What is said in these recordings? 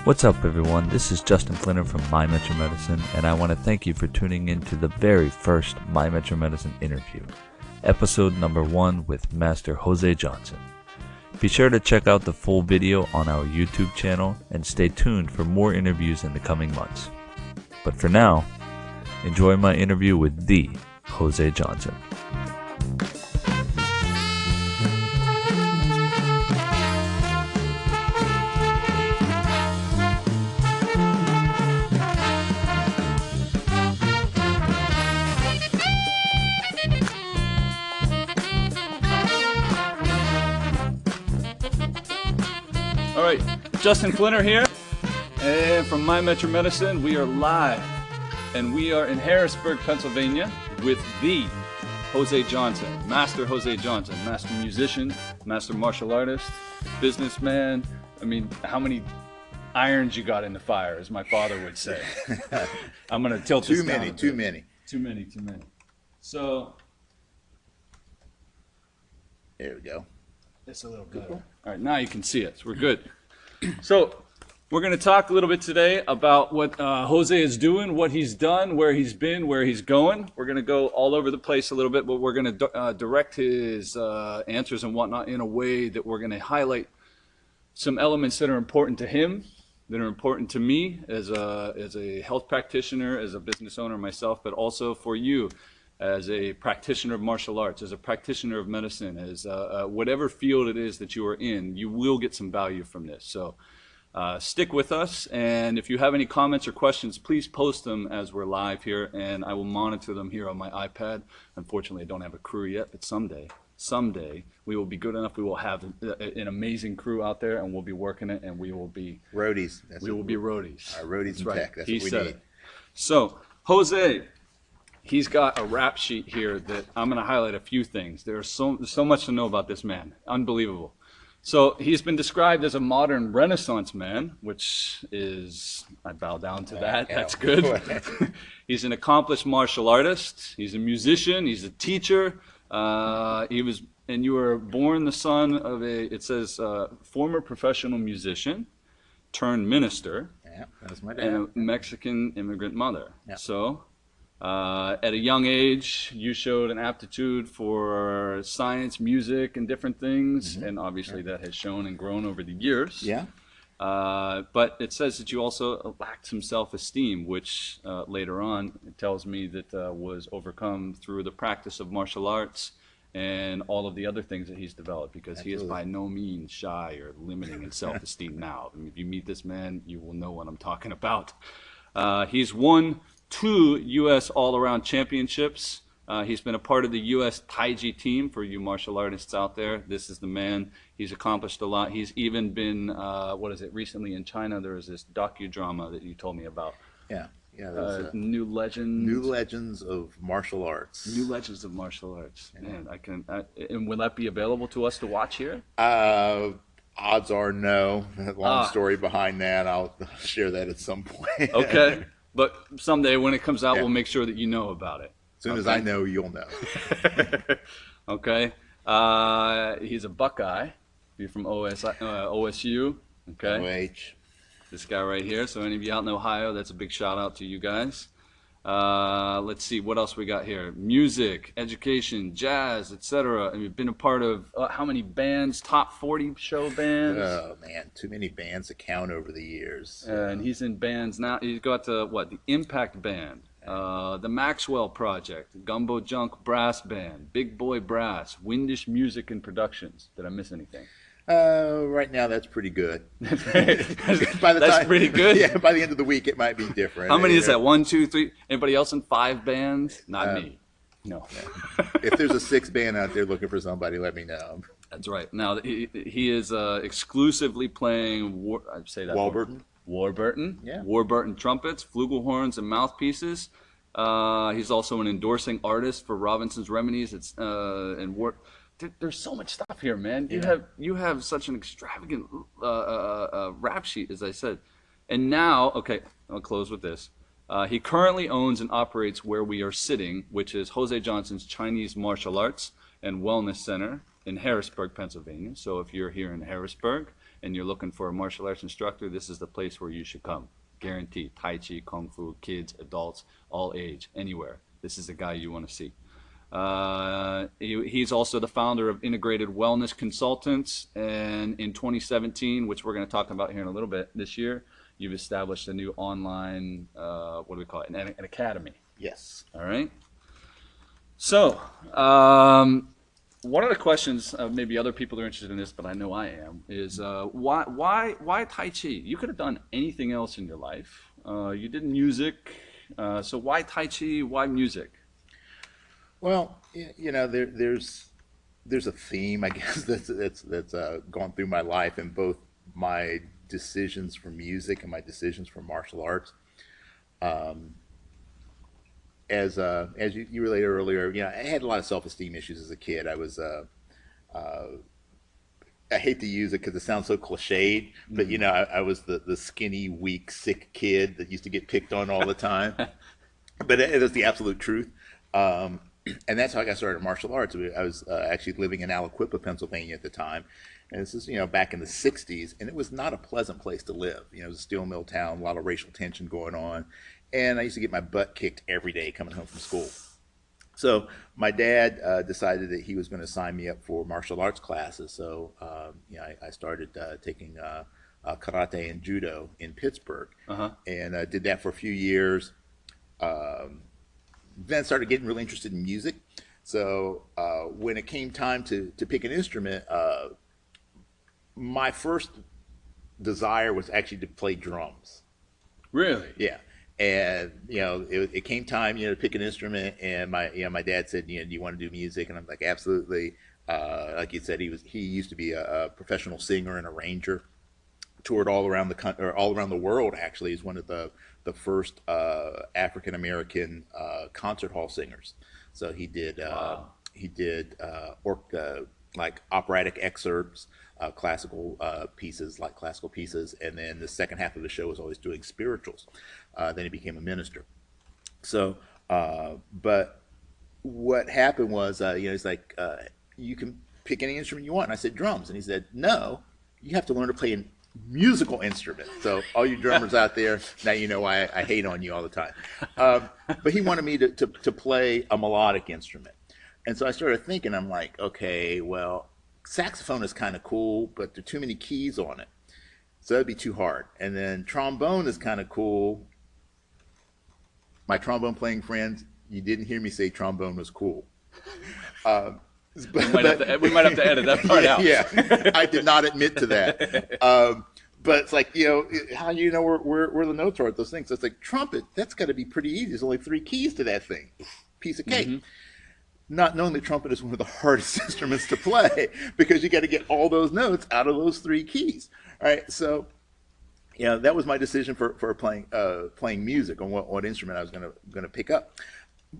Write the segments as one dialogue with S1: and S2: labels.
S1: What's up, everyone? This is Justin Flinner from My Metro Medicine, and I want to thank you for tuning in to the very first My Metro Medicine interview, episode number 1 with Master José Johnson. Be sure to check out the full video on our YouTube channel and stay tuned for more interviews in the coming months. But for now, enjoy my interview with the José Johnson.
S2: All right, Justin Flinner here, and from My Metro Medicine, we are live, and we are in Harrisburg, Pennsylvania, with the José Johnson, Master José Johnson, master musician, master martial artist, businessman. I mean, how many irons you got in the fire, as my father would say. I'm gonna tilt this down.
S3: Too many.
S2: So,
S3: There we go.
S2: it's a little better. All right, now you can see it. So we're good. So we're going to talk a little bit today about what Jose is doing, what he's done, where he's been, where he's going. We're going to go all over the place a little bit, but we're going to direct his answers and whatnot in a way that we're going to highlight some elements that are important to him, that are important to me as a health practitioner, as a business owner myself, but also for you as a practitioner of martial arts, as a practitioner of medicine, as whatever field it is that you are in, you will get some value from this. So stick with us, and if you have any comments or questions, please post them as we're live here, and I will monitor them here on my iPad. Unfortunately, I don't have a crew yet, but someday we will be good enough. We will have an amazing crew out there, and we'll be working it, and we will be
S3: Roadies.
S2: We will be roadies.
S3: Our roadies and
S2: right.
S3: tech. That's
S2: He
S3: what we
S2: said
S3: need.
S2: it. So, Jose, he's got a rap sheet here that I'm going to highlight a few things. There's so much to know about this man. Unbelievable. So he's been described as a modern Renaissance man, which is, I bow down to that.
S3: Yeah.
S2: That's good. He's an accomplished martial artist. He's a musician. He's a teacher. You were born the son of it says, former professional musician turned minister.
S3: Yeah, that was my dad.
S2: And a Mexican immigrant mother.
S3: Yeah.
S2: So, at a young age, you showed an aptitude for science, music, and different things, and obviously that has shown and grown over the years.
S3: Yeah.
S2: But it says that you also lacked some self-esteem, which later on it tells me that was overcome through the practice of martial arts and all of the other things that he's developed, because
S3: Absolutely.
S2: he is by no means shy or limiting in self-esteem now. I mean, if you meet this man, you will know what I'm talking about. He's won 2 U.S. all-around championships. He's been a part of the U.S. Taiji team for you martial artists out there. This is the man. He's accomplished a lot. He's even been, recently in China, there was this docudrama that you told me about.
S3: Yeah. Yeah.
S2: New Legends.
S3: New Legends of Martial Arts.
S2: New Legends of Martial Arts. Man, and will that be available to us to watch here?
S3: Odds are no. Long story behind that. I'll share that at some point.
S2: Okay. But someday when it comes out,
S3: Yeah.
S2: we'll make sure that you know about it.
S3: As soon as I know, you'll know.
S2: Okay. He's a Buckeye. You're from OSU. Okay.
S3: OH.
S2: This guy right here. So any of you out in Ohio, that's a big shout out to you guys. Let's see what else we got here. Music, education, jazz, etc. And you've been a part of how many bands? Top 40 show bands.
S3: Oh man, too many bands to count over the years.
S2: And he's in bands now. He's got the Impact Band, the Maxwell Project, Gumbo Junk Brass Band, Big Boy Brass, Windish Music and Productions. Did I miss anything?
S3: Right now, that's pretty good.
S2: That's pretty good?
S3: Yeah, by the end of the week, it might be different.
S2: How many is that? 1, 2, 3? Anybody else in 5 bands? Not me. No.
S3: If there's a 6 band out there looking for somebody, let me know.
S2: That's right. Now, he is exclusively playing,
S3: Warburton.
S2: Warburton.
S3: Yeah.
S2: Warburton trumpets, flugelhorns, and mouthpieces. He's also an endorsing artist for Robinson's Remedies. There's so much stuff here, man. You have such an extravagant rap sheet, as I said. And now, okay, I'll close with this. He currently owns and operates where we are sitting, which is José Johnson's Chinese Martial Arts and Wellness Center in Harrisburg, Pennsylvania. So if you're here in Harrisburg and you're looking for a martial arts instructor, this is the place where you should come. Guaranteed. Tai Chi, Kung Fu, kids, adults, all age, anywhere. This is the guy you want to see. He's also the founder of Integrated Wellness Consultants, and in 2017, which we're going to talk about here in a little bit this year, you've established a new online, what do we call it, an academy.
S3: Yes.
S2: All right. So, one of the questions, maybe other people are interested in this, but I know I am, is why Tai Chi? You could have done anything else in your life. You did music, so why Tai Chi? Why music?
S3: Well, there's a theme, I guess, that's gone through my life, in both my decisions for music and my decisions for martial arts. As you related earlier, I had a lot of self-esteem issues as a kid. I was I hate to use it because it sounds so cliched, but I was the skinny, weak, sick kid that used to get picked on all the time. But it is the absolute truth. And that's how I got started in martial arts. I was actually living in Aliquippa, Pennsylvania at the time. And this is, back in the 60s, and it was not a pleasant place to live. It was a steel mill town, a lot of racial tension going on. And I used to get my butt kicked every day coming home from school. So my dad decided that he was going to sign me up for martial arts classes. So, I started taking karate and judo in Pittsburgh, and did that for a few years. Then started getting really interested in music. So when it came time to pick an instrument, my first desire was actually to play drums.
S2: Really?
S3: Yeah. And it came time to pick an instrument, and my dad said, do you want to do music? And I'm like, absolutely. Like you said, he used to be a professional singer and arranger. Toured all around the country, or all around the world. Actually, he's one of the first African American concert hall singers. So he did like operatic excerpts, classical pieces, and then the second half of the show was always doing spirituals. Then he became a minister. So, but what happened was, he's like, you can pick any instrument you want. And I said, drums. And he said, no, you have to learn to play an musical instrument. So all you drummers out there, now you know why I hate on you all the time. But he wanted me to play a melodic instrument. And so I started thinking, I'm like, okay, well, saxophone is kind of cool, but there are too many keys on it. So that'd be too hard. And then trombone is kind of cool. My trombone playing friends, you didn't hear me say trombone was cool.
S2: We might have to edit that part out.
S3: Yeah, I did not admit to that. But it's like, how do you know where the notes are at those things? So it's like trumpet, that's got to be pretty easy. There's only 3 keys to that thing. Piece of cake. Mm-hmm. Not knowing that trumpet is one of the hardest instruments to play, because you got to get all those notes out of those 3 keys. All right, so that was my decision for playing music, on what instrument I was going to pick up.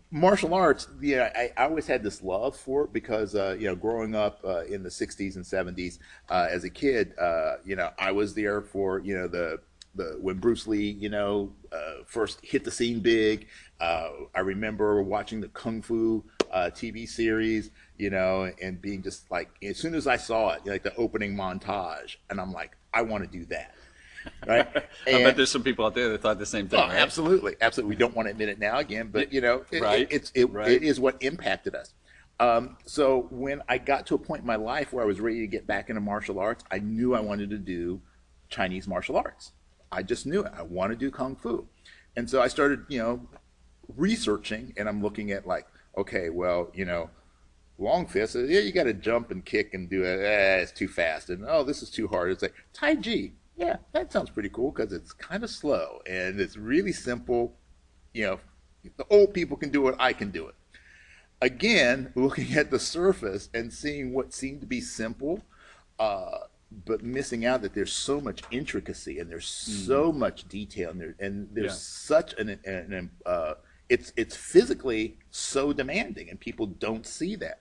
S3: Martial arts, I always had this love for it, because growing up in the 60s and 70s as a kid, I was there for the when Bruce Lee first hit the scene big. I remember watching the Kung Fu TV series, and being just like, as soon as I saw it, like the opening montage, and I'm like, I want to do that. Right.
S2: I bet there's some people out there that thought the same thing.
S3: Oh,
S2: right?
S3: Absolutely. We don't want to admit it now again, but
S2: Right.
S3: It is what impacted us. So when I got to a point in my life where I was ready to get back into martial arts, I knew I wanted to do Chinese martial arts. I just knew it. I want to do Kung Fu. And so I started, researching, and I'm looking at like, okay, well, long fist, you got to jump and kick and do it. It's too fast. And, this is too hard. It's like Tai Chi. Yeah, that sounds pretty cool, because it's kind of slow and it's really simple. The old people can do it, I can do it. Again, looking at the surface and seeing what seemed to be simple, but missing out that there's so much intricacy, and there's so much detail, and there's such it's physically so demanding, and people don't see that.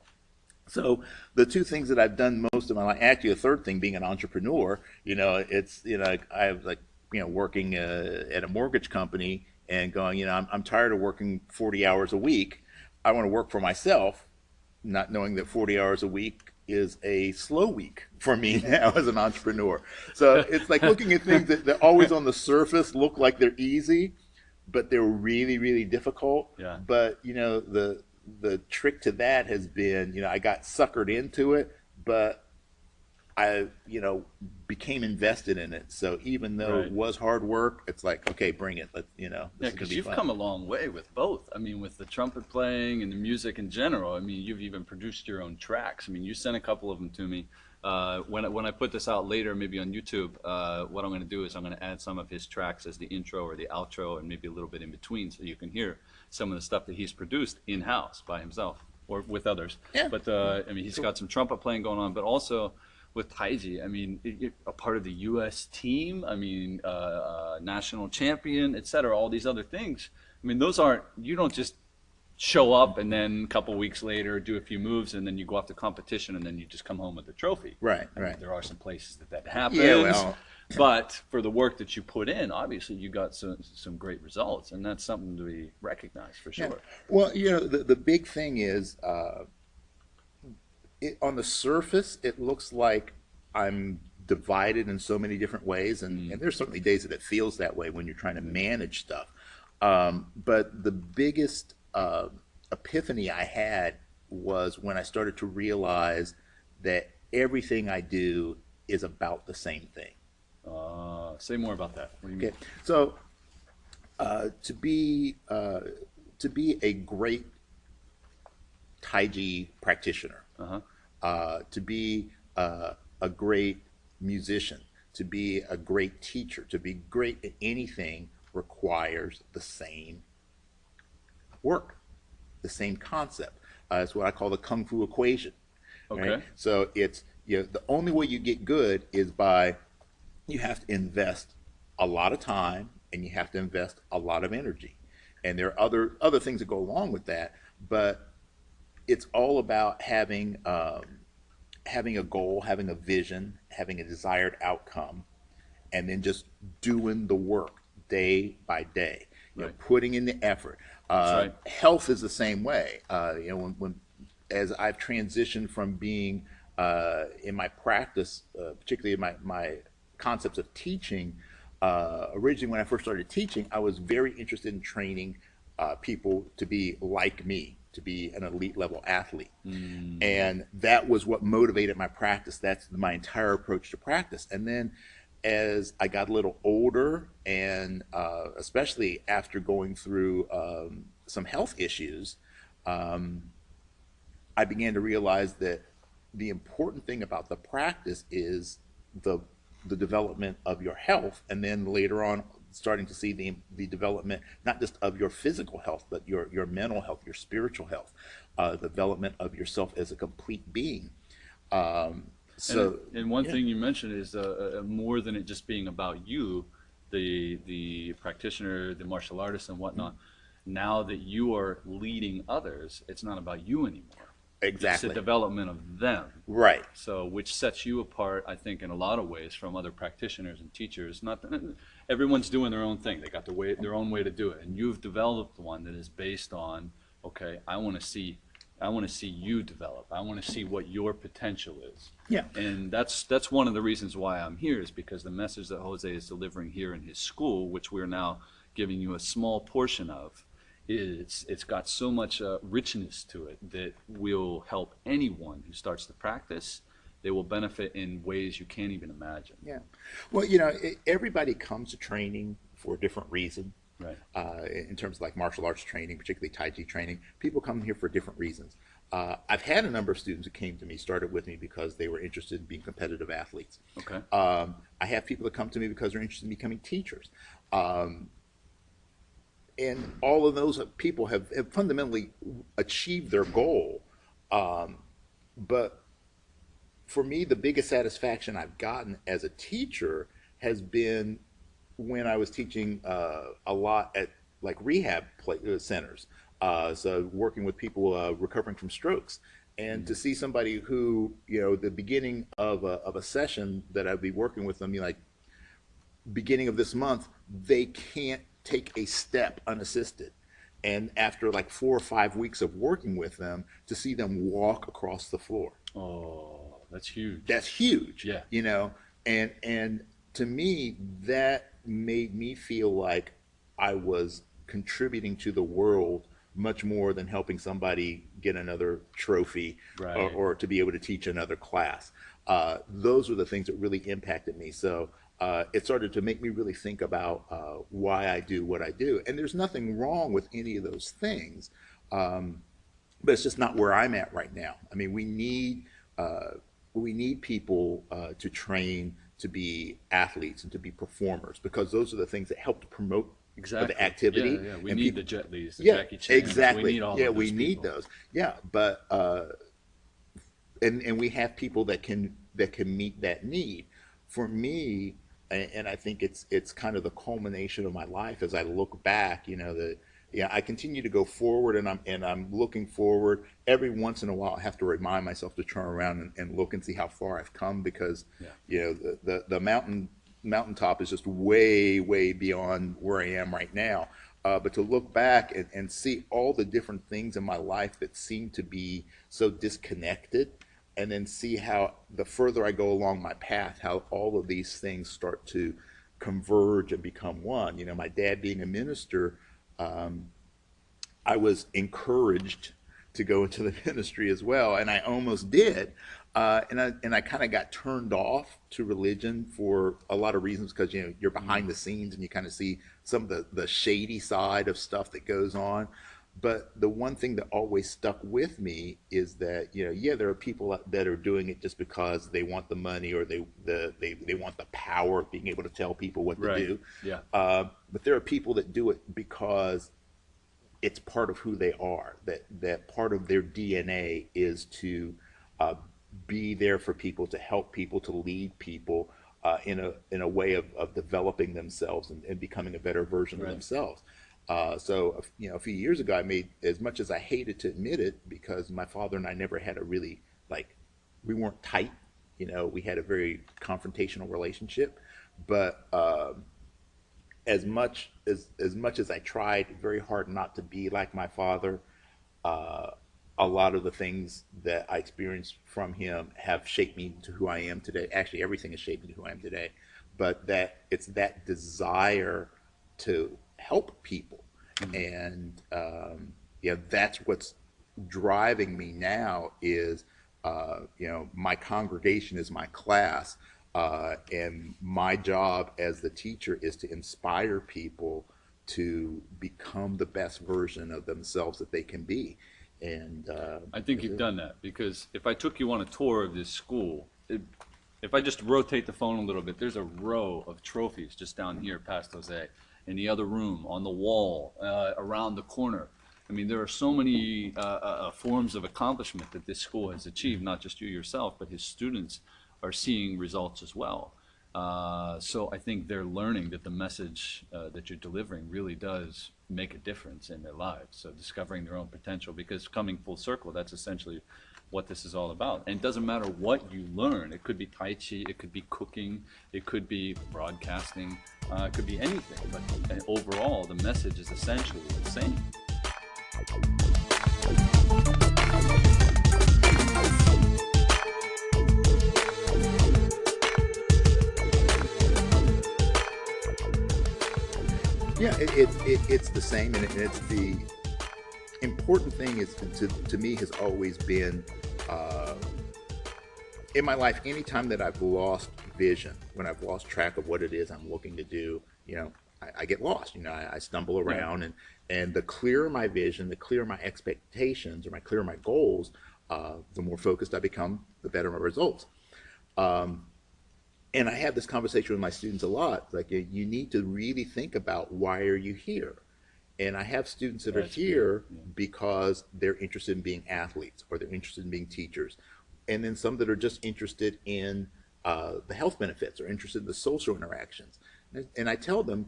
S3: So the 2 things that I've done most of my life, actually a third thing being an entrepreneur, it's, I have working at a mortgage company and going, I'm tired of working 40 hours a week. I want to work for myself, not knowing that 40 hours a week, is a slow week for me now as an entrepreneur. So it's like looking at things that always on the surface look like they're easy, but they're really, really difficult.
S2: Yeah.
S3: But the trick to that has been, I got suckered into it, but I, became invested in it. So even though it was hard work, it's like, okay, bring it. This is gonna
S2: because
S3: be
S2: you've
S3: fun.
S2: come a long way with both. I mean, with the trumpet playing and the music in general. I mean, you've even produced your own tracks. I mean, you sent a couple of them to me. When I put this out later, maybe on YouTube, what I'm going to do is I'm going to add some of his tracks as the intro or the outro, and maybe a little bit in between, so you can hear some of the stuff that he's produced in-house by himself or with others.
S3: Yeah.
S2: But I mean, he's got some trumpet playing going on, but also with Taiji, I mean, a part of the U.S. team, I mean, national champion, et cetera, all these other things. I mean, you don't just show up and then a couple weeks later do a few moves and then you go off to competition and then you just come home with the trophy.
S3: Right.
S2: I mean, there are some places that happens.
S3: Yeah, well.
S2: But for the work that you put in, obviously you got some great results, and that's something to be recognized for sure.
S3: Yeah. Well, the big thing is, on the surface, it looks like I'm divided in so many different ways, and there's certainly days that it feels that way when you're trying to manage stuff. But the biggest epiphany I had was when I started to realize that everything I do is about the same thing.
S2: Say more about that. What do you mean?
S3: Okay, so to be a great Taiji practitioner, to be a great musician, to be a great teacher, to be great at anything requires the same work, the same concept. It's what I call the Kung Fu equation.
S2: Okay.
S3: Right? So it's the only way you get good is by you have to invest a lot of time and you have to invest a lot of energy, and there are other things that go along with that, but it's all about having a goal, having a vision, having a desired outcome, and then just doing the work day by day. Putting in the effort.
S2: Right.
S3: Health is the same way. When as I've transitioned from being in my practice, particularly in my concepts of teaching. Originally, when I first started teaching, I was very interested in training people to be like me, to be an elite level athlete. And that was what motivated my practice. That's my entire approach to practice. And then as I got a little older, and especially after going through some health issues, I began to realize that the important thing about the practice is the development of your health, and then later on starting to see the development not just of your physical health, but your mental health, your spiritual health, development of yourself as a complete being.
S2: And one thing you mentioned is more than it just being about you, the practitioner, the martial artist and whatnot. Now that you are leading others, it's not about you anymore.
S3: Exactly.
S2: It's the development of them.
S3: Right.
S2: So, which sets you apart, I think, in a lot of ways from other practitioners and teachers. Not everyone's doing their own thing; they got their own way to do it, and you've developed one that is based on, okay, I want to see you develop. I want to see what your potential is.
S3: Yeah.
S2: And that's one of the reasons why I'm here, is because the message that Jose is delivering here in his school, which we're now giving you a small portion of, it's got so much richness to it that will help anyone who starts to practice. They will benefit in ways you can't even imagine.
S3: Yeah. Well, everybody comes to training for a different reason.
S2: Right.
S3: In terms of like martial arts training, particularly Taiji training, people come here for different reasons. I've had a number of students who came to me, started with me because they were interested in being competitive athletes.
S2: Okay.
S3: I have people that come to me because they're interested in becoming teachers. And all of those people have fundamentally achieved their goal. But for me, the biggest satisfaction I've gotten as a teacher has been when I was teaching a lot at like rehab centers. So working with people recovering from strokes. And to see somebody who, the beginning of a session that I'd be working with them, like beginning of this month, they can't take a step unassisted. And after like 4 or 5 weeks of working with them, to see them walk across the floor,
S2: Oh, that's huge.
S3: that's huge,
S2: Yeah.
S3: you know. And to me, that made me feel like I was contributing to the world much more than helping somebody get another trophy,
S2: Right.
S3: or to be able to teach another class. Those were the things that really impacted me. So it started to make me really think about why I do what I do. And there's nothing wrong with any of those things, but it's just not where I'm at right now. I mean, uh, we need people to train to be athletes and to be performers, because those are the things that help to promote
S2: Exactly.
S3: the activity.
S2: Yeah, yeah. We
S3: And
S2: need
S3: people,
S2: the Jet Lees, the
S3: yeah,
S2: Jackie Chans.
S3: exactly.
S2: We need all
S3: Yeah,
S2: of
S3: we
S2: those
S3: need
S2: people.
S3: those. Yeah, but and we have people that can meet that need. For me, and I think it's kind of the culmination of my life as I look back. You know, the yeah, I continue to go forward, and I'm looking forward. Every once in a while, I have to remind myself to turn around and look and see how far I've come, because
S2: Yeah.
S3: you know the mountaintop is just way beyond where I am right now. But to look back and see all the different things in my life that seem to be so disconnected, and then see how the further I go along my path, how all of these things start to converge and become one. You know, my dad being a minister, I was encouraged to go into the ministry as well, and I almost did. And I kind of got turned off to religion for a lot of reasons, because you know you're behind the scenes and you kind of see some of the shady side of stuff that goes on. But the one thing that always stuck with me is that, you know, yeah, there are people that are doing it just because they want the money, or they want the power of being able to tell people what to
S2: Right.
S3: do.
S2: Yeah.
S3: But there are people that do it because it's part of who they are. That part of their DNA is to uh, be there for people, to help people, to lead people in a way of developing themselves and becoming a better version of
S2: Right.
S3: themselves. So you know, a few years ago, I made, as much as I hated to admit it, because my father and I never had a really, like, we weren't tight. You know, we had a very confrontational relationship, but as much as I tried very hard not to be like my father, uh, a lot of the things that I experienced from him have shaped me to who I am today. Actually, everything has shaped me to who I am today. But that it's that desire to help people,
S2: Mhm.
S3: and yeah, that's what's driving me now. Is you know, my congregation is my class, and my job as the teacher is to inspire people to become the best version of themselves that they can be. And
S2: I think
S3: that's
S2: you've
S3: it.
S2: done that, because if I took you on a tour of this school, if I just rotate the phone a little bit, there's a row of trophies just down here past Jose, in the other room, on the wall, around the corner. I mean, there are so many forms of accomplishment that this school has achieved, not just you yourself, but his students are seeing results as well. So I think they're learning that the message that you're delivering really does make a difference in their lives. So discovering their own potential, because coming full circle, that's essentially what this is all about. And it doesn't matter what you learn. It could be Tai Chi, it could be cooking, it could be broadcasting, it could be anything. But overall, the message is essentially the same.
S3: Yeah, it's the same, and it's the important thing is to me has always been, uh, in my life, anytime that I've lost vision, when I've lost track of what it is I'm looking to do, you know, I get lost. You know, I stumble
S2: Yeah.
S3: around, and the clearer my vision, the clearer my expectations, or my clearer my goals, the more focused I become, the better my results. And I have this conversation with my students a lot. Like, you need to really think about, why are you here? And I have students that are
S2: That's big.
S3: here
S2: Yeah.
S3: because they're interested in being athletes, or they're interested in being teachers. And then some that are just interested in the health benefits, or interested in the social interactions. And I tell them,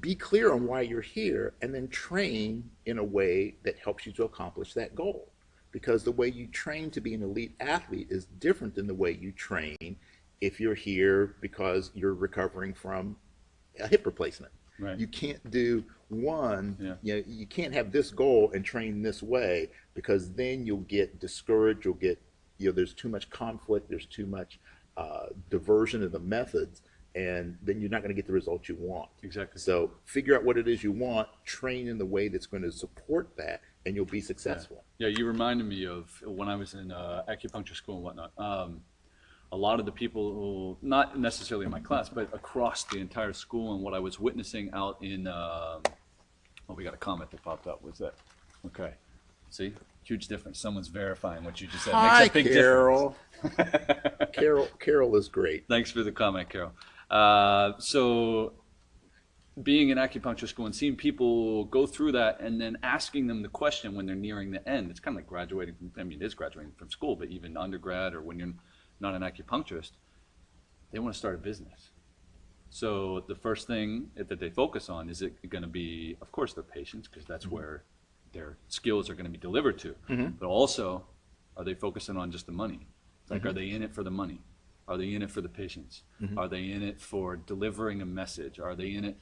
S3: be clear on why you're here, and then train in a way that helps you to accomplish that goal. Because the way you train to be an elite athlete is different than the way you train if you're here because you're recovering from a hip replacement.
S2: Right.
S3: You can't do one,
S2: Yeah.
S3: you can't have this goal and train this way, because then you'll get discouraged, you'll get, there's too much conflict, there's too much diversion of the methods, and then you're not going to get the results you want.
S2: Exactly.
S3: So figure out what it is you want, train in the way that's going to support that, and you'll be successful.
S2: Yeah, you reminded me of when I was in acupuncture school and whatnot. A lot of the people who, not necessarily in my class, but across the entire school, and what I was witnessing out in, we got a comment that popped up. What's that? Okay. See? Huge difference. Someone's verifying what you just said.
S3: Hi,
S2: Makes a big
S3: Carol.
S2: difference.
S3: Carol is great.
S2: Thanks for the comment, Carol. So being in acupuncture school and seeing people go through that and then asking them the question when they're nearing the end, it's kind of like graduating from, it is graduating from school, but even undergrad or when you're not an acupuncturist, they want to start a business. So the first thing that they focus on is it going to be, of course, their patients, because that's where their skills are going to be delivered to. But also, are they focusing on just the money? Like, are they in it for the money? Are they in it for the patients? Are they in it for delivering a message? Are they in it?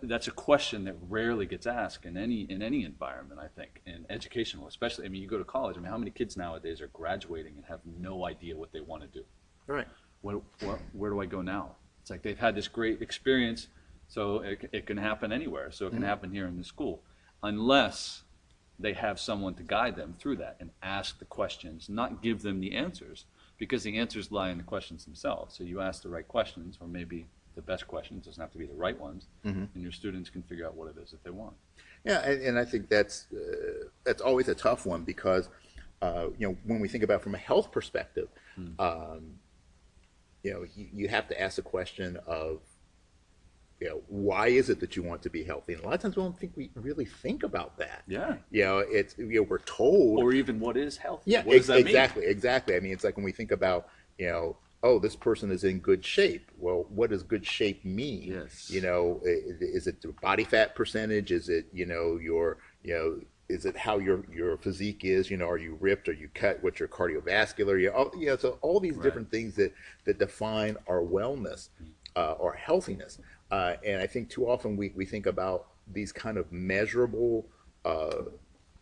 S2: That's a question that rarely gets asked in any environment, I think, in educational, especially. I mean, you go to college. I mean, how many kids nowadays are graduating and have no idea what they want to do?
S3: Right.
S2: Where do I go now? It's like they've had this great experience, so it can happen anywhere. So it can happen here in the school, unless they have someone to guide them through that and ask the questions, not give them the answers, because the answers lie in the questions themselves. So you ask the right questions, or maybe the best questions, doesn't have to be the right ones, and your students can figure out what it is that they want.
S3: Yeah, and I think that's always a tough one, because when we think about it from a health perspective, you have to ask the question of, why is it that you want to be healthy? And a lot of times we don't think we really think about that.
S2: Yeah.
S3: It's we're told,
S2: Or even what is healthy?
S3: yeah,
S2: What does that
S3: exactly,
S2: mean?
S3: exactly. I mean, it's like when we think about, oh, this person is in good shape. Well, what does good shape mean?
S2: Yes.
S3: Is it the body fat percentage? Is it, your, is it how your physique is? Are you ripped? Are you cut? What's your cardiovascular? So all these different things that define our wellness or healthiness. And I think too often we think about these kind of measurable,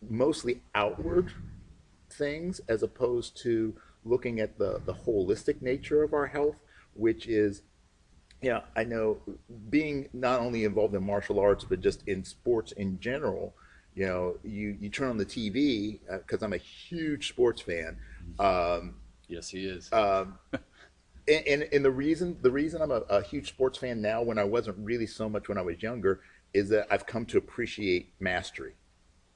S3: mostly outward things, as opposed to looking at the holistic nature of our health, which is, I know, being not only involved in martial arts, but just in sports in general, you turn on the TV, because I'm a huge sports fan.
S2: Yes, he is.
S3: And the reason I'm a huge sports fan now, when I wasn't really so much when I was younger, is that I've come to appreciate mastery.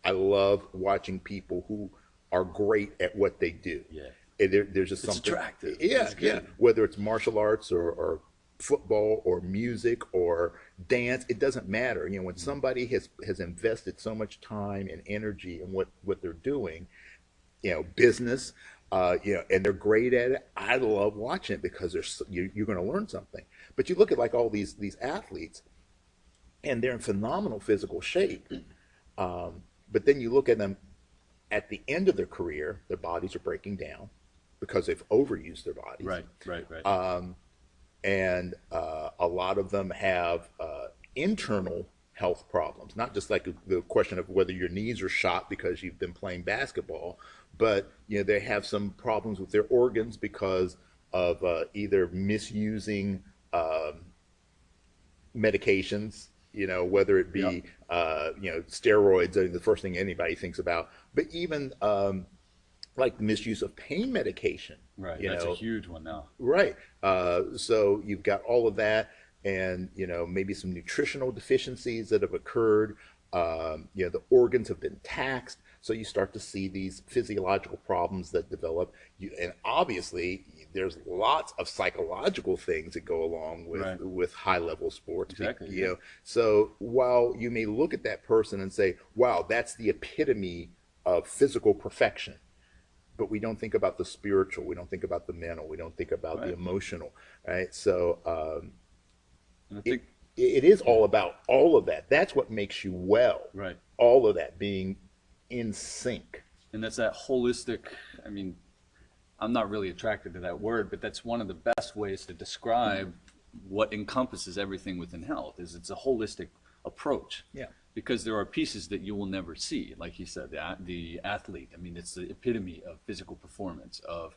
S3: I love watching people who are great at what they do.
S2: Yeah.
S3: And there's just
S2: It's
S3: something.
S2: attractive.
S3: Yeah,
S2: It's
S3: yeah.
S2: good.
S3: Whether it's martial arts or football or music or dance, it doesn't matter. When somebody has invested so much time and energy in what they're doing, business, and they're great at it. I love watching it, because you're going to learn something. But you look at like all these athletes, and they're in phenomenal physical shape. But then you look at them at the end of their career, their bodies are breaking down because they've overused their bodies.
S2: Right.
S3: And a lot of them have internal health problems, not just like the question of whether your knees are shot because you've been playing basketball, but they have some problems with their organs because of either misusing medications, whether it be steroids are the first thing anybody thinks about, but even like the misuse of pain medication.
S2: Right. That's a huge one now.
S3: Right. So you've got all of that, and maybe some nutritional deficiencies that have occurred. The organs have been taxed, so you start to see these physiological problems that develop. And obviously, there's lots of psychological things that go along with high level sports.
S2: Exactly. Yeah.
S3: So while you may look at that person and say, "Wow, that's the epitome of physical perfection," but we don't think about the spiritual, we don't think about the mental, we don't think about the emotional, right? So
S2: and I think
S3: it is all about all of that. That's what makes you well.
S2: Right.
S3: All of that being in sync.
S2: And that's that holistic, I mean, I'm not really attracted to that word, but that's one of the best ways to describe what encompasses everything within health is it's a holistic approach.
S3: Yeah.
S2: Because there are pieces that you will never see, like he said, the athlete. I mean, it's the epitome of physical performance, of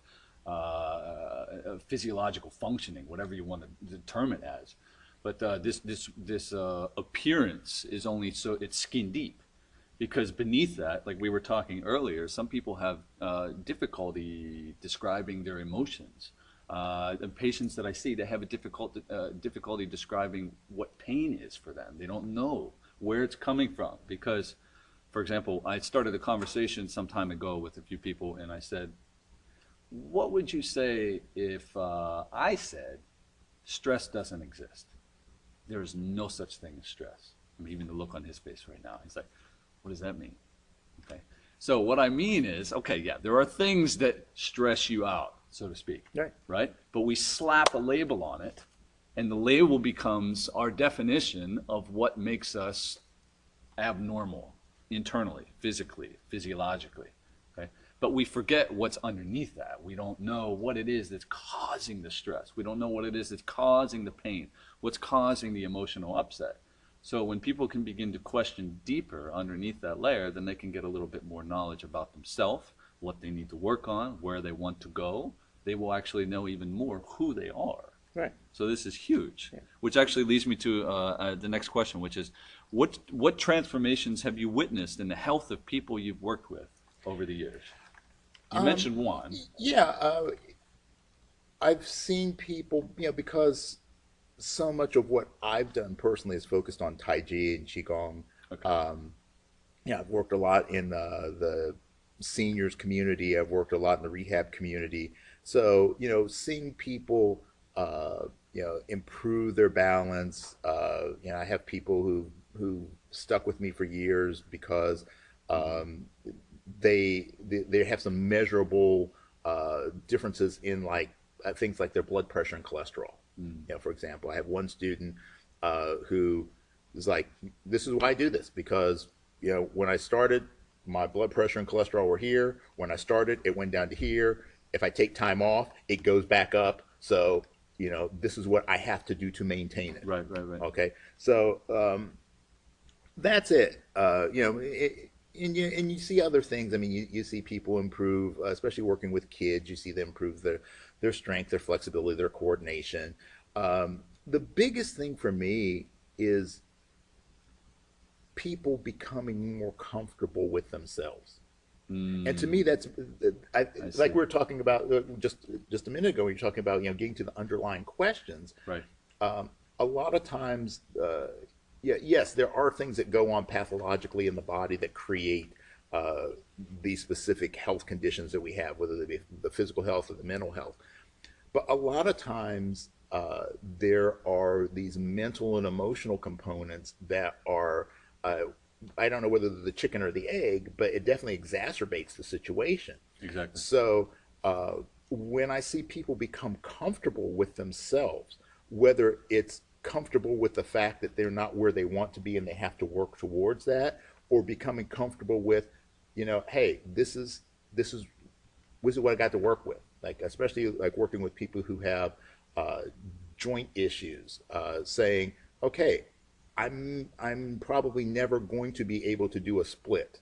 S2: physiological functioning, whatever you want to term it as. But this appearance is only so it's skin deep, because beneath that, like we were talking earlier, some people have difficulty describing their emotions. The patients that I see, they have a difficulty describing what pain is for them. They don't know where it's coming from, because, for example, I started a conversation some time ago with a few people, and I said, what would you say if I said stress doesn't exist? There is no such thing as stress. I mean, even the look on his face right now, he's like, what does that mean? Okay. So what I mean is, okay, yeah, there are things that stress you out, so to speak, right? But we slap a label on it, and the label becomes our definition of what makes us abnormal internally, physically, physiologically, okay? But we forget what's underneath that. We don't know what it is that's causing the stress. We don't know what it is that's causing the pain, what's causing the emotional upset. So when people can begin to question deeper underneath that layer, then they can get a little bit more knowledge about themselves, what they need to work on, where they want to go. They will actually know even more who they are.
S3: Right.
S2: So this is huge, which actually leads me to the next question, which is, what transformations have you witnessed in the health of people you've worked with over the years? You mentioned one.
S3: Yeah, I've seen people, because so much of what I've done personally is focused on Tai Chi and Qigong.
S2: Okay.
S3: I've worked a lot in the seniors community. I've worked a lot in the rehab community. So, seeing people, improve their balance. I have people who stuck with me for years because they have some measurable differences in things like their blood pressure and cholesterol. For example, I have one student who is like, this is why I do this, because when I started, my blood pressure and cholesterol were here. When I started, it went down to here. If I take time off, it goes back up. So this is what I have to do to maintain it.
S2: Right.
S3: Okay, so that's it. And you see other things. I mean, you see people improve, especially working with kids. You see them improve their strength, their flexibility, their coordination. The biggest thing for me is people becoming more comfortable with themselves. And to me, that's like we were talking about just a minute ago. When you're talking about getting to the underlying questions.
S2: Right.
S3: A lot of times, yes, there are things that go on pathologically in the body that create these specific health conditions that we have, whether they be the physical health or the mental health. But a lot of times, there are these mental and emotional components that are I don't know whether they're the chicken or the egg, but it definitely exacerbates the situation.
S2: Exactly.
S3: So when I see people become comfortable with themselves, whether it's comfortable with the fact that they're not where they want to be and they have to work towards that, or becoming comfortable with, hey, this is what I got to work with. Like, especially like working with people who have joint issues, saying, okay, I'm probably never going to be able to do a split.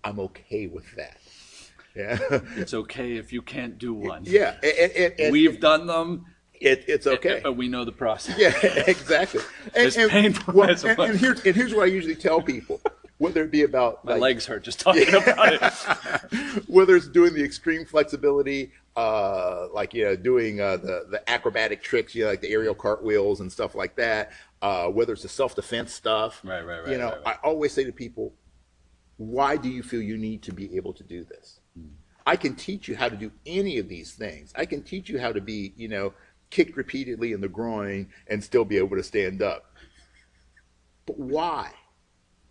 S3: I'm okay with that. Yeah.
S2: It's okay if you can't do one.
S3: Yeah.
S2: We've done them.
S3: It's okay.
S2: But we know the process.
S3: Yeah, exactly.
S2: It's painful.
S3: And here's what I usually tell people, whether it be about
S2: my legs hurt just talking about it.
S3: Whether it's doing the extreme flexibility, doing the acrobatic tricks, like the aerial cartwheels and stuff like that. Whether it's the self-defense stuff.
S2: Right.
S3: I always say to people, why do you feel you need to be able to do this? I can teach you how to do any of these things. I can teach you how to be, kicked repeatedly in the groin and still be able to stand up. But why?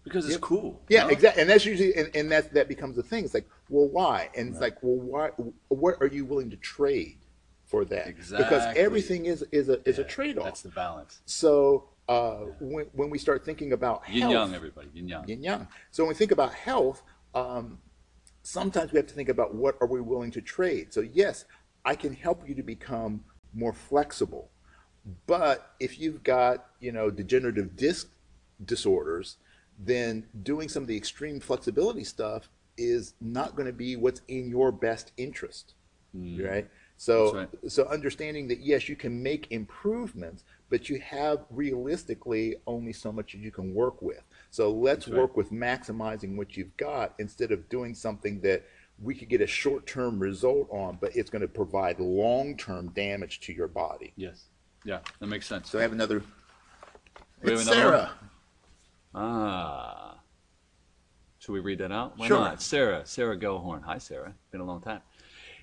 S2: Because it's cool.
S3: Yeah, exactly. And that's usually, and that becomes the thing. It's like, well, why? And it's like, well, why? What are you willing to trade for that?
S2: Exactly.
S3: Because everything is a trade-off.
S2: That's the balance.
S3: So when we start thinking about health,
S2: yin yang, everybody, yin yang.
S3: Yin yang. So when we think about health, sometimes we have to think about what are we willing to trade. So yes, I can help you to become more flexible. But if you've got, degenerative disc disorders, then doing some of the extreme flexibility stuff is not going to be what's in your best interest, right?
S2: That's
S3: So,
S2: right.
S3: so understanding that yes, you can make improvements, but you have realistically only so much you can work with. So let's
S2: That's right.
S3: work with maximizing what you've got instead of doing something that we could get a short-term result on, but it's going to provide long-term damage to your body.
S2: Yes. Yeah, that makes sense.
S3: So I have another.
S2: We have
S3: It's
S2: another one?
S3: Sarah.
S2: Ah. Should we read that out? Why
S3: Sure.
S2: not? Sarah Gellhorn. Hi, Sarah. Been a long time.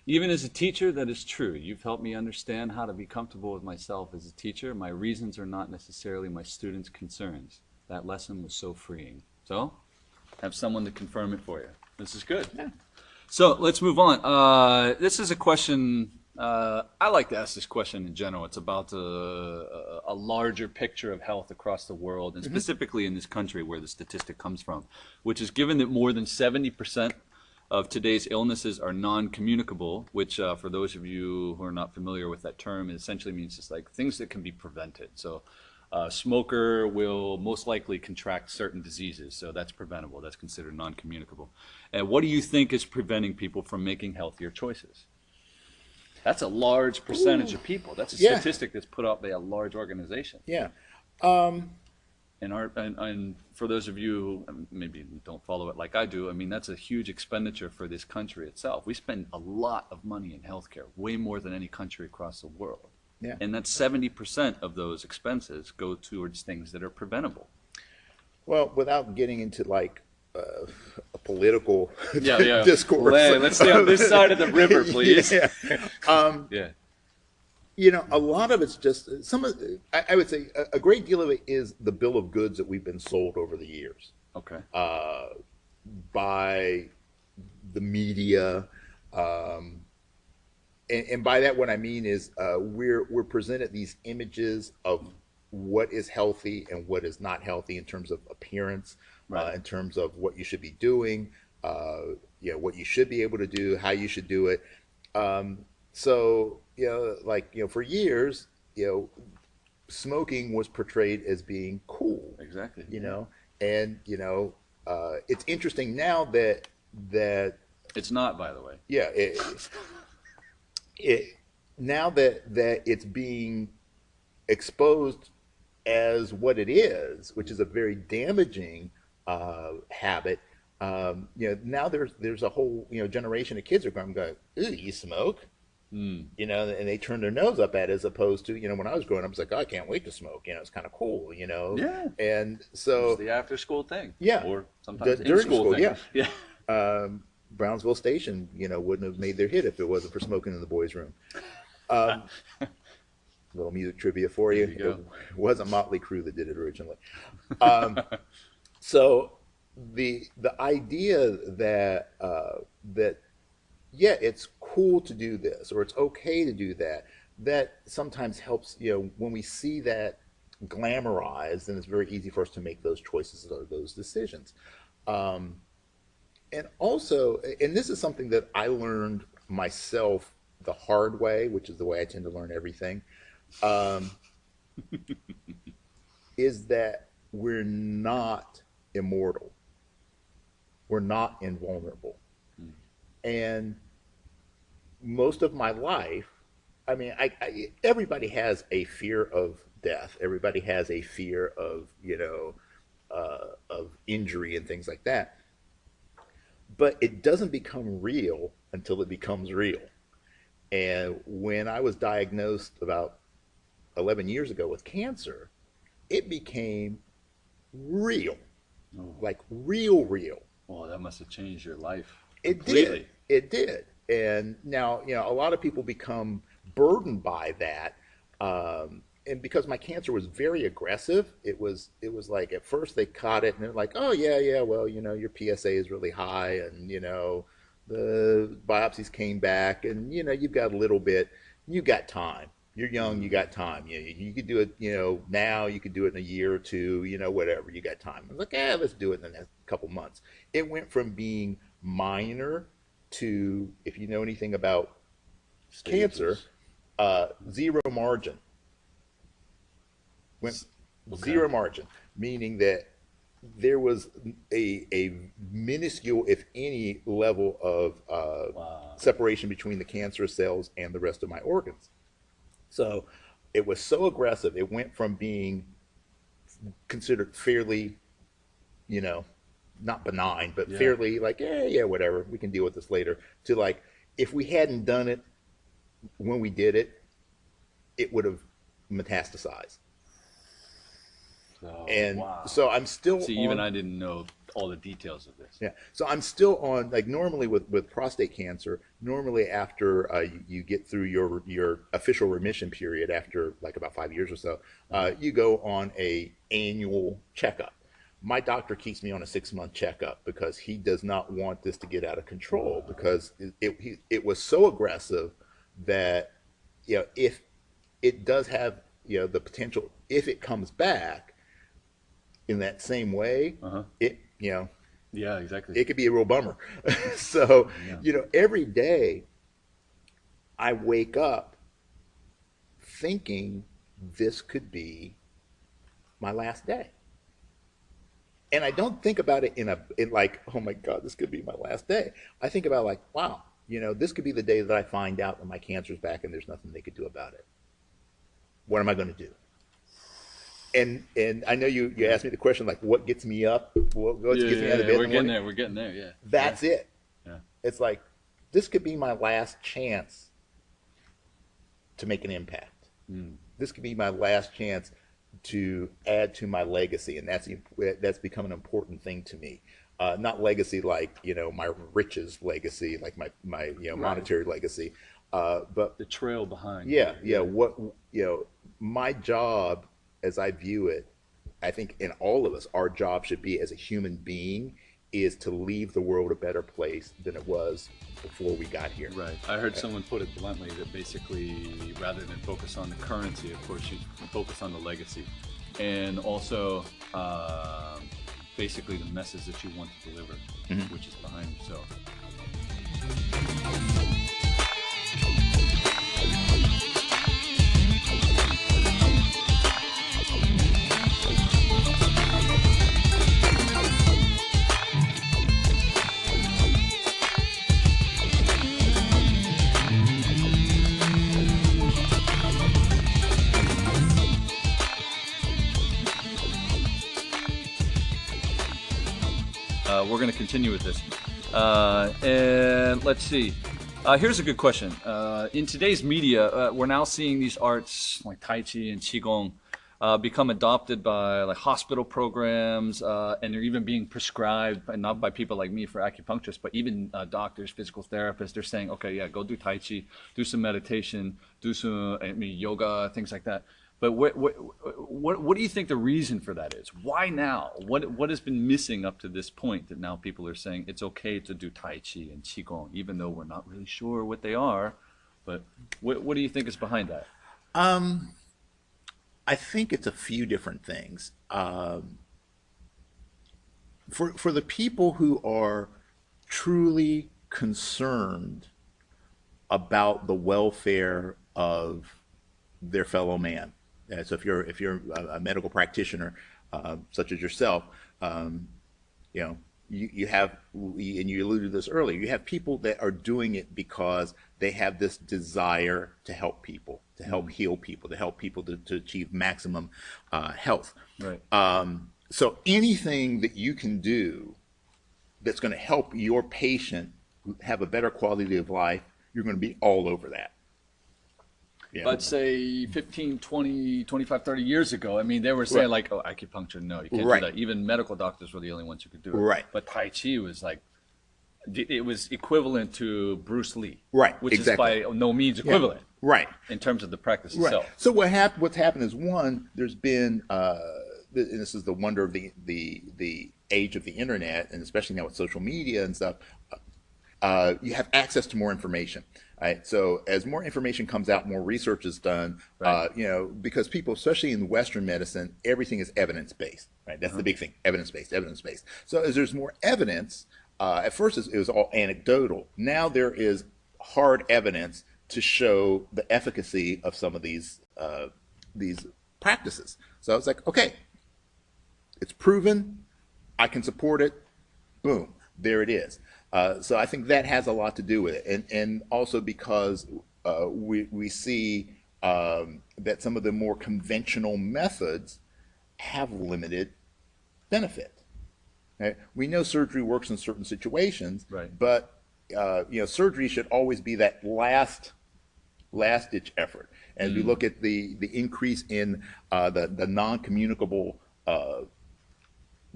S2: Even as a teacher, that is true. You've helped me understand how to be comfortable with myself as a teacher. My reasons are not necessarily my students' concerns. That lesson was so freeing. So, have someone to confirm it for you. This is good.
S3: Yeah.
S2: So, let's move on. This is a question, I like to ask this question in general. It's about a larger picture of health across the world, and specifically in this country where the statistic comes from, which is given that more than 70% of today's illnesses are non-communicable, which for those of you who are not familiar with that term, it essentially means just like things that can be prevented. So a smoker will most likely contract certain diseases, so that's preventable. That's considered non-communicable. And what do you think is preventing people from making healthier choices? That's a large percentage of people. That's a
S3: Yeah.
S2: statistic that's put out by a large organization.
S3: Yeah.
S2: And for those of you who maybe don't follow it like I do, I mean, that's a huge expenditure for this country itself. We spend a lot of money in healthcare, way more than any country across the world.
S3: Yeah.
S2: And that's 70% of those expenses go towards things that are preventable.
S3: Well, without getting into like a political
S2: Yeah.
S3: discourse.
S2: Let's stay on this side of the river, please.
S3: Yeah.
S2: Yeah.
S3: A lot of it's just I would say a great deal of it is the bill of goods that we've been sold over the years
S2: Okay.
S3: by the media. And by that, what I mean is we're presented these images of what is healthy and what is not healthy in terms of appearance,
S2: Right.
S3: in terms of what you should be doing, what you should be able to do, how you should do it. So, for years, smoking was portrayed as being cool,
S2: Exactly.
S3: and, it's interesting now that
S2: It's not, by the way.
S3: yeah, it now that it's being exposed as what it is, which is a very damaging habit. Now there's a whole generation of kids are going, ooh, you smoke, and they turn their nose up at it, as opposed to when I was growing up, I was like, oh, I can't wait to smoke. It's kind of cool,
S2: Yeah.
S3: And so
S2: It's the after school thing.
S3: Yeah.
S2: Or sometimes
S3: The-
S2: in
S3: during
S2: school
S3: school,
S2: thing.
S3: yeah.
S2: Yeah.
S3: Brownsville Station, wouldn't have made their hit if it wasn't for smoking in the boys' room. Um, little music trivia for you.
S2: There you go.
S3: It wasn't Motley Crue that did it originally. So the idea that it's cool to do this or it's okay to do that, that sometimes helps. When we see that glamorized, then it's very easy for us to make those choices or those decisions. And also, and this is something that I learned myself the hard way, which is the way I tend to learn everything, is that we're not immortal. We're not invulnerable. And most of my life, I mean, everybody has a fear of death. Everybody has a fear of, of injury and things like that. But it doesn't become real until it becomes real. And when I was diagnosed about 11 years ago with cancer, it became real, like real.
S2: Oh, that must have changed your life
S3: It
S2: completely.
S3: did. It did. And now, a lot of people become burdened by that. And because my cancer was very aggressive, it was like at first they caught it and they're like, oh yeah, well, your PSA is really high, and the biopsies came back, and you've got a little bit, you got time. You're young, you got time. You could do it, now you could do it in a year or two, whatever, you got time. I was like, let's do it in the next couple months. It went from being minor to, if you know anything about cancer, zero margin. Went zero margin, meaning that there was a minuscule, if any, level of separation between the cancerous cells and the rest of my organs. So it was so aggressive. It went from being considered fairly, not benign, but fairly like, yeah, whatever, we can deal with this later, to like, if we hadn't done it when we did it, it would have metastasized. So I'm still
S2: See, even I didn't know all the details of this.
S3: Yeah. So I'm still on, like, normally with prostate cancer, normally after you get through your official remission period, after like about 5 years or so, you go on a annual checkup. My doctor keeps me on a 6-month checkup because he does not want this to get out of control, because it was so aggressive that, if it does have, the potential, if it comes back in that same way, it,
S2: Yeah, exactly.
S3: it could be a real bummer. So, every day I wake up thinking this could be my last day. And I don't think about it in like, oh my God, this could be my last day. I think about like, wow, this could be the day that I find out that my cancer's back and there's nothing they could do about it. What am I going to do? And I know you asked me the question, like, what gets me up? What gets me out of bed?
S2: We're getting there, yeah.
S3: That's it.
S2: Yeah.
S3: It's like, this could be my last chance to make an impact. This could be my last chance to add to my legacy, and that's become an important thing to me. Not legacy like, my riches legacy, like my monetary legacy, but
S2: the trail behind.
S3: What my job, as I view it, I think in all of us, our job should be as a human being is to leave the world a better place than it was before we got here.
S2: Right. I heard someone put it bluntly that basically, rather than focus on the currency, of course, you focus on the legacy, and also basically the message that you want to deliver, which is behind yourself. We're going to continue with this. And let's see. Here's a good question. In today's media, we're now seeing these arts like Tai Chi and Qigong become adopted by like hospital programs, and they're even being prescribed, and not by people like me for acupuncturists, but even doctors, physical therapists. They're saying, okay, yeah, go do Tai Chi, do some meditation, do some yoga, things like that. But what do you think the reason for that is? Why now? What has been missing up to this point that now people are saying it's okay to do Tai Chi and Qigong, even though we're not really sure what they are? But what do you think is behind that?
S3: I think it's a few different things. For the people who are truly concerned about the welfare of their fellow man. So if you're a medical practitioner, such as yourself, you have, and you alluded to this earlier, you have people that are doing it because they have this desire to help people, to help heal people, to help people to achieve maximum health.
S2: Right.
S3: So anything that you can do that's going to help your patient have a better quality of life, you're going to be all over that. Yeah.
S2: But say 15, 20, 25, 30 years ago, I mean, they were saying like, oh, acupuncture, no, you can't do that. Even medical doctors were the only ones who could do it.
S3: Right.
S2: But Tai Chi was like, it was equivalent to Bruce Lee.
S3: Right,
S2: Which is by no means equivalent.
S3: Right.
S2: In terms of the practice itself.
S3: So what's happened is, one, there's been, and this is the wonder of the age of the internet, and especially now with social media and stuff, you have access to more information. Right. So as more information comes out, more research is done. Right. Because people, especially in Western medicine, everything is evidence-based. Right. That's the big thing. Evidence-based. So as there's more evidence, at first it was all anecdotal. Now there is hard evidence to show the efficacy of some of these practices. So I was like, okay, it's proven, I can support it, boom, there it is. So I think that has a lot to do with it, and also because we see that some of the more conventional methods have limited benefit. Right? We know surgery works in certain situations,
S2: Right.
S3: but surgery should always be that last ditch effort. As we look at the increase in the non-communicable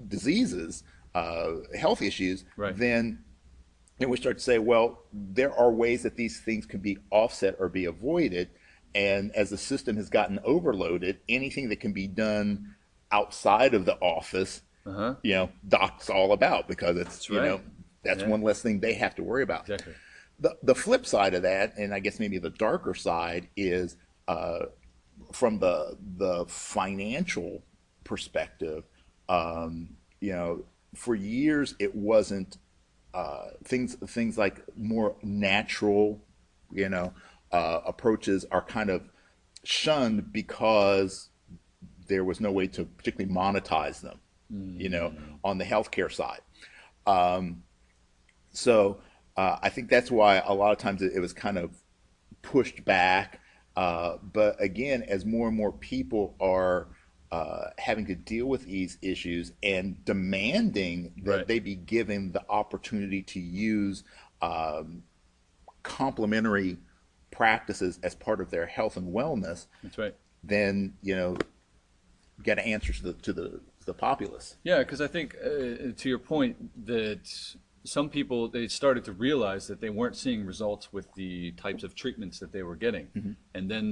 S3: diseases, health issues,
S2: Right.
S3: then we start to say, well, there are ways that these things can be offset or be avoided. And as the system has gotten overloaded, anything that can be done outside of the office, doc's all about, because it's,
S2: right.
S3: that's one less thing they have to worry about.
S2: Exactly.
S3: The flip side of that, and I guess maybe the darker side, is from the financial perspective. For years it wasn't things like more natural, approaches are kind of shunned because there was no way to particularly monetize them, on the healthcare side. So I think that's why a lot of times it was kind of pushed back. But again, as more and more people are having to deal with these issues and demanding that
S2: Right.
S3: they be given the opportunity to use complementary practices as part of their health and wellness,
S2: That's right.
S3: then got to answer to the populace.
S2: Yeah, because I think to your point that some people, they started to realize that they weren't seeing results with the types of treatments that they were getting. And then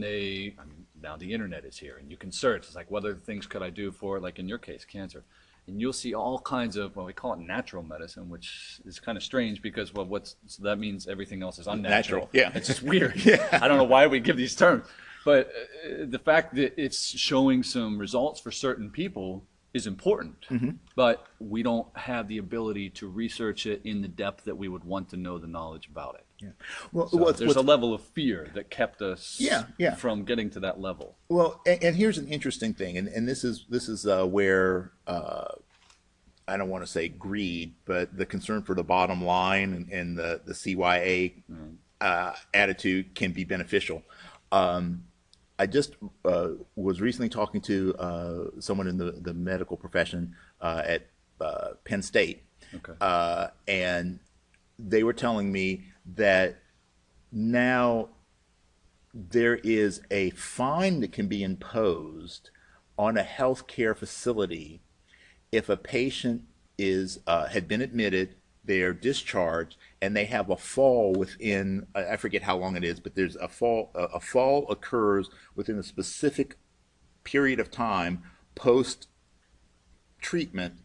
S2: now the internet is here and you can search. It's like, what other things could I do for, like in your case, cancer? And you'll see all kinds of, well, we call it natural medicine, which is kind of strange because, well, so that means everything else is unnatural.
S3: Natural, yeah.
S2: It's just weird. I don't know why we give these terms. But the fact that it's showing some results for certain people is important, but we don't have the ability to research it in the depth that we would want to know the knowledge about it.
S3: Yeah. Well,
S2: So there's a level of fear that kept us
S3: Yeah.
S2: from getting to that level.
S3: Well, and here's an interesting thing, and this is where I don't want to say greed, but the concern for the bottom line and the CYA attitude can be beneficial. I just was recently talking to someone in the medical profession at Penn State,
S2: Okay.
S3: and they were telling me that now there is a fine that can be imposed on a healthcare facility if a patient had been admitted, they are discharged, and they have a fall within, I forget how long it is, but there's a fall occurs within a specific period of time post treatment,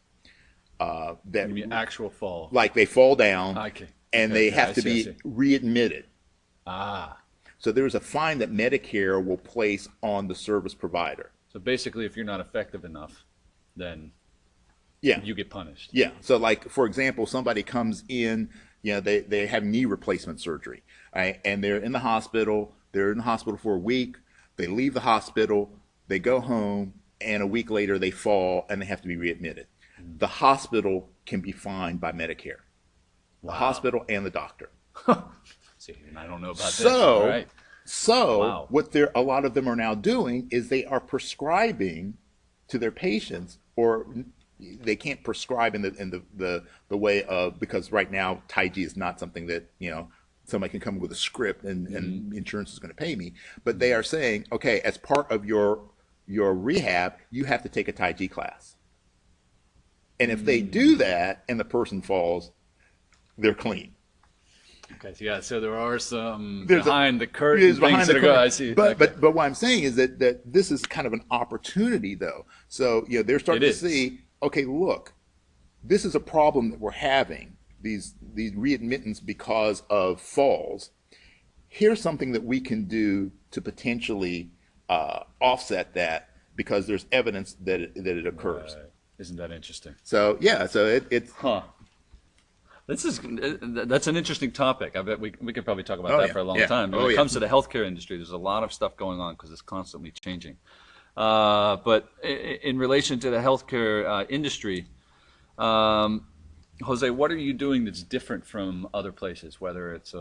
S3: that
S2: You mean actual fall?
S3: like they fall down
S2: Okay.
S3: and
S2: Okay,
S3: they
S2: okay,
S3: have
S2: I
S3: to
S2: see, I
S3: be
S2: see.
S3: readmitted.
S2: Ah.
S3: So there's a fine that Medicare will place on the service provider.
S2: So basically, if you're not effective enough, then
S3: Yeah.
S2: you get punished.
S3: Yeah. So like, for example, somebody comes in, they have knee replacement surgery, right? And they're in the hospital. They're in the hospital for a week. They leave the hospital. They go home, and a week later they fall and they have to be readmitted. The hospital can be fined by Medicare. The hospital and the doctor.
S2: See, and I don't know about this.
S3: So,
S2: All right. Wow.
S3: what a lot of them are now doing is they are prescribing to their patients, or they can't prescribe in the way of, because right now Taiji is not something that somebody can come with a script and insurance is going to pay me. But they are saying, okay, as part of your rehab, you have to take a Taiji class. And if they do that and the person falls, they're clean.
S2: Okay, so yeah, so there are some
S3: There's
S2: behind the curtain
S3: Is
S2: things
S3: behind
S2: that
S3: the
S2: are going.
S3: curtain.
S2: I see.
S3: But
S2: Okay.
S3: but what I'm saying is that this is kind of an opportunity, though. So they're starting
S2: It
S3: to
S2: is.
S3: see, okay, look, this is a problem that we're having, these readmittance because of falls. Here's something that we can do to potentially offset that, because there's evidence that it occurs.
S2: Isn't that interesting?
S3: So yeah, so it's
S2: Huh. That's an interesting topic. I bet we could probably talk about
S3: Oh,
S2: that
S3: yeah.
S2: for a long
S3: Yeah.
S2: time. When
S3: Oh,
S2: it
S3: yeah.
S2: comes to the healthcare industry, there's a lot of stuff going on because it's constantly changing. But in relation to the healthcare industry, um, Jose, what are you doing that's different from other places, whether it's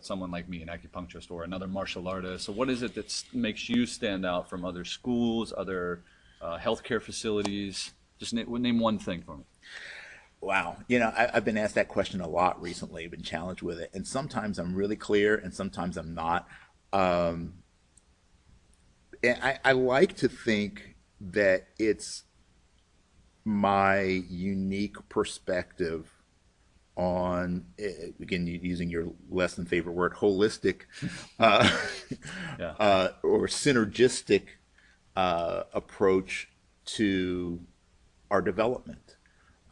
S2: someone like me, an acupuncturist, or another martial artist? So what is it that makes you stand out from other schools, other healthcare facilities? Just name one thing for me.
S3: Wow. I've been asked that question a lot recently, been challenged with it. And sometimes I'm really clear and sometimes I'm not. Um, and I like to think that it's my unique perspective on, again, using your less than favorite word, holistic uh,
S2: Yeah.
S3: or synergistic approach to our development.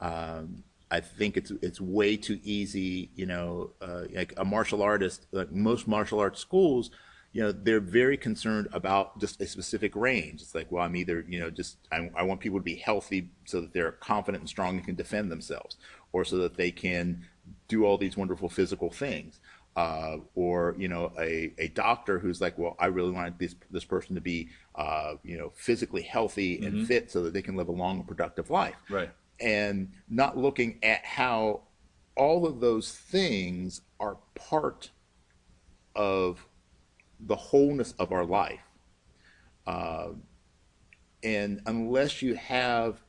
S3: I think it's way too easy, like a martial artist, like most martial arts schools, they're very concerned about just a specific range. It's like, well, I'm either, I want people to be healthy so that they're confident and strong and can defend themselves, or so that they can do all these wonderful physical things. Or a doctor who's like, well, I really want this person to be physically healthy and fit so that they can live a long and productive life.
S2: Right.
S3: And not looking at how all of those things are part of the wholeness of our life. And unless you have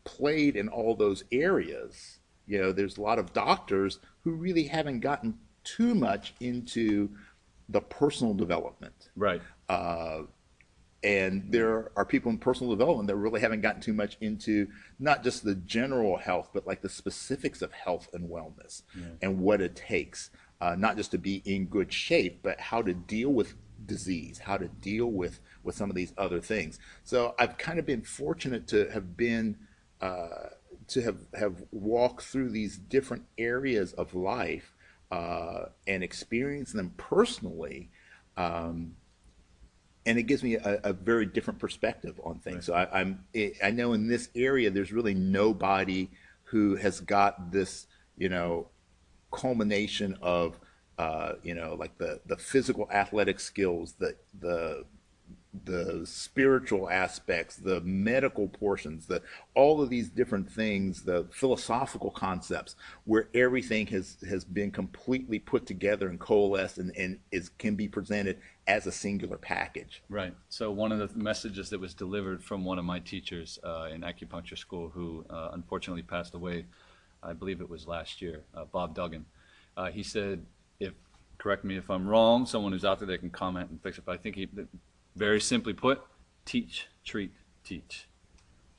S3: played in all those areas, there's a lot of doctors who really haven't gotten too much into the personal development.
S2: Right.
S3: And there are people in personal development that really haven't gotten too much into not just the general health, but like the specifics of health and wellness and what it takes, not just to be in good shape, but how to deal with disease, how to deal with some of these other things. So I've kind of been fortunate to have been to have walked through these different areas of life and experienced them personally. And it gives me a very different perspective on things.
S2: Right.
S3: So I know in this area there's really nobody who has got this culmination of like the physical athletic skills, the spiritual aspects, the medical portions, all of these different things, the philosophical concepts, where everything has been completely put together and coalesced and can be presented as a singular package.
S2: Right. So one of the messages that was delivered from one of my teachers in acupuncture school, who unfortunately passed away, I believe it was last year, Bob Duggan. He said, correct me if I'm wrong, someone who's out there that can comment and fix it, but I think he, very simply put, teach, treat, teach.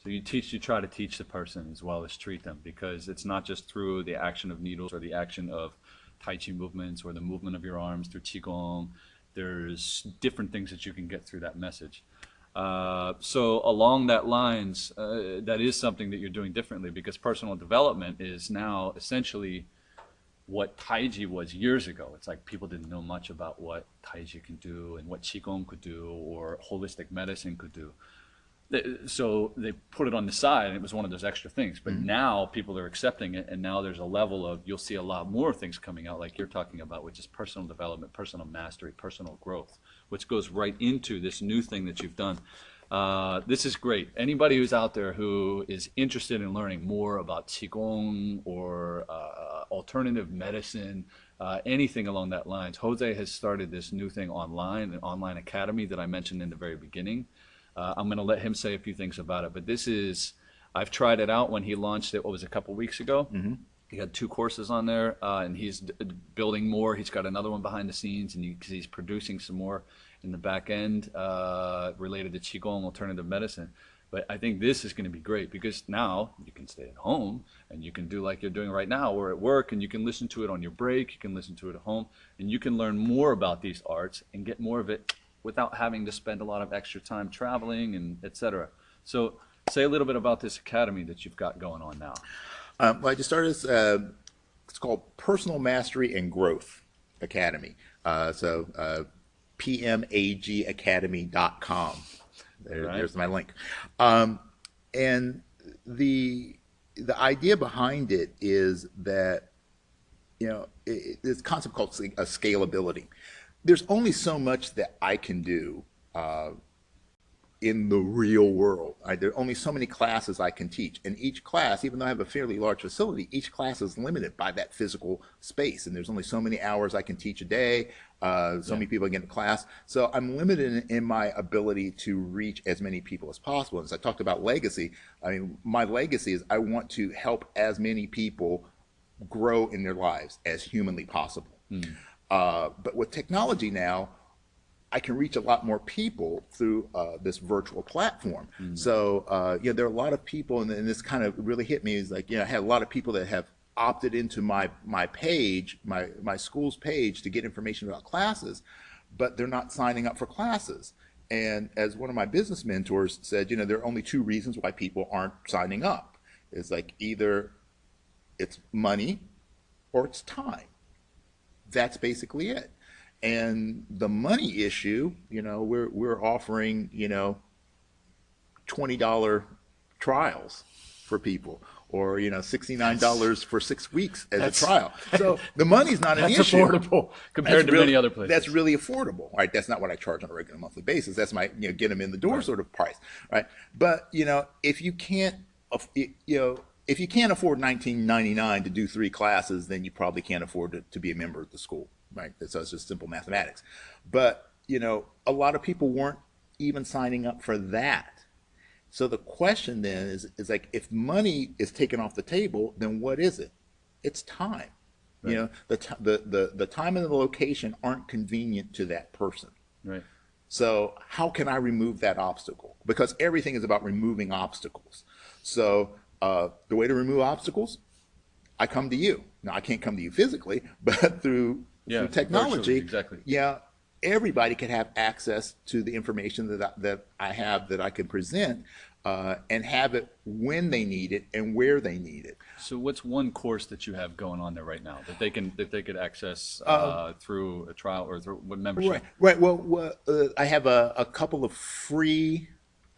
S2: So you try to teach the person as well as treat them, because it's not just through the action of needles or the action of Tai Chi movements or the movement of your arms through Qigong. There's different things that you can get through that message. So along that lines, that is something that you're doing differently, because personal development is now essentially what Taiji was years ago. It's like people didn't know much about what Taiji can do and what Qigong could do or holistic medicine could do. So they put it on the side, and it was one of those extra things. But now people are accepting it, and now there's a level of, you'll see a lot more things coming out like you're talking about, which is personal development, personal mastery, personal growth, which goes right into this new thing that you've done. This is great. Anybody who's out there who is interested in learning more about Qigong or alternative medicine, anything along that lines, Jose has started this new thing online, an online academy that I mentioned in the very beginning. I'm going to let him say a few things about it, but I've tried it out when he launched it, a couple weeks ago. Mm-hmm. He had 2 courses on there, and he's building more. He's got another one behind the scenes, and he's producing some more in the back end related to Qigong, alternative medicine. But I think this is going to be great, because now you can stay at home and you can do like you're doing right now, or at work, and you can listen to it on your break, you can listen to it at home, and you can learn more about these arts and get more of it without having to spend a lot of extra time traveling and et cetera. So say a little bit about this academy that you've got going on now.
S3: Well, I just started, it's called Personal Mastery and Growth Academy. PMAGacademy.com. There's my link. And the idea behind it is that, this concept called scalability. There's only so much that I can do in the real world. There are only so many classes I can teach. And each class, even though I have a fairly large facility, each class is limited by that physical space. And there's only so many hours I can teach a day, so many people get in class. So I'm limited in my ability to reach as many people as possible. As I talked about legacy, I mean, my legacy is I want to help as many people grow in their lives as humanly possible. But with technology now, I can reach a lot more people through this virtual platform. So, there are a lot of people, and this kind of really hit me, is like, I had a lot of people that have opted into my page, my school's page, to get information about classes, but they're not signing up for classes. And as one of my business mentors said, there are only two reasons why people aren't signing up. It's like either it's money or it's time. That's basically it. And the money issue, we're offering, $20 trials for people, or $69 for 6 weeks as a trial. So the money's not an issue.
S2: That's affordable compared to many other places.
S3: That's really affordable, right? That's not what I charge on a regular monthly basis. That's my get them in the door sort of price, right? But if you can't, if you can't afford $19.99 to do 3 classes, then you probably can't afford to be a member of the school. Right, so it's just simple mathematics. But a lot of people weren't even signing up for that. So the question then is like, if money is taken off the table, then what is it? It's time. Right. The time and the location aren't convenient to that person.
S2: Right.
S3: So how can I remove that obstacle? Because everything is about removing obstacles. So the way to remove obstacles, I come to you. Now I can't come to you physically, but through technology,
S2: exactly.
S3: Everybody can have access to the information that I have that I can present, and have it when they need it and where they need it.
S2: So what's one course that you have going on there right now that they could access through a trial or through what membership?
S3: Right. Well, I have a couple of free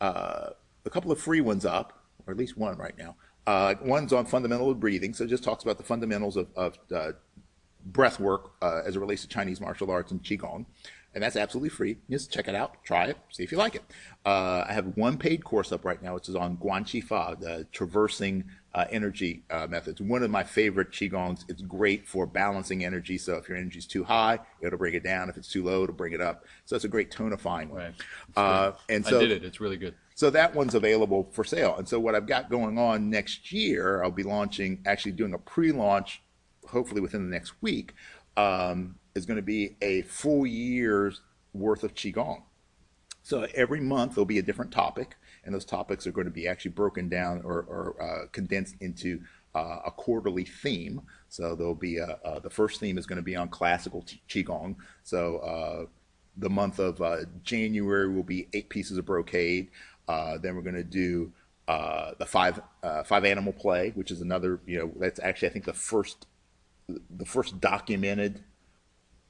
S3: ones up, or at least one right now. One's on fundamental of breathing, so it just talks about the fundamentals of breath work as it relates to Chinese martial arts and Qigong. And that's absolutely free. Just check it out, try it, see if you like it. I have one paid course up right now, which is on Guan Qi Fa, the traversing energy methods. One of my favorite Qigongs. It's great for balancing energy. So if your energy's too high, it'll bring it down. If it's too low, it'll bring it up. So it's a great tonifying one.
S2: Right.
S3: And so
S2: I did it. It's really good.
S3: So that one's available for sale. And so what I've got going on next year, I'll be actually doing a pre-launch, hopefully within the next week, is going to be a full year's worth of Qigong. So every month there'll be a different topic, and those topics are going to be actually broken down or condensed into a quarterly theme. So there'll be the first theme is going to be on classical Qigong. So the month of January will be 8 pieces of brocade. Then we're going to do the five animal play, which is another, that's actually, I think, the first documented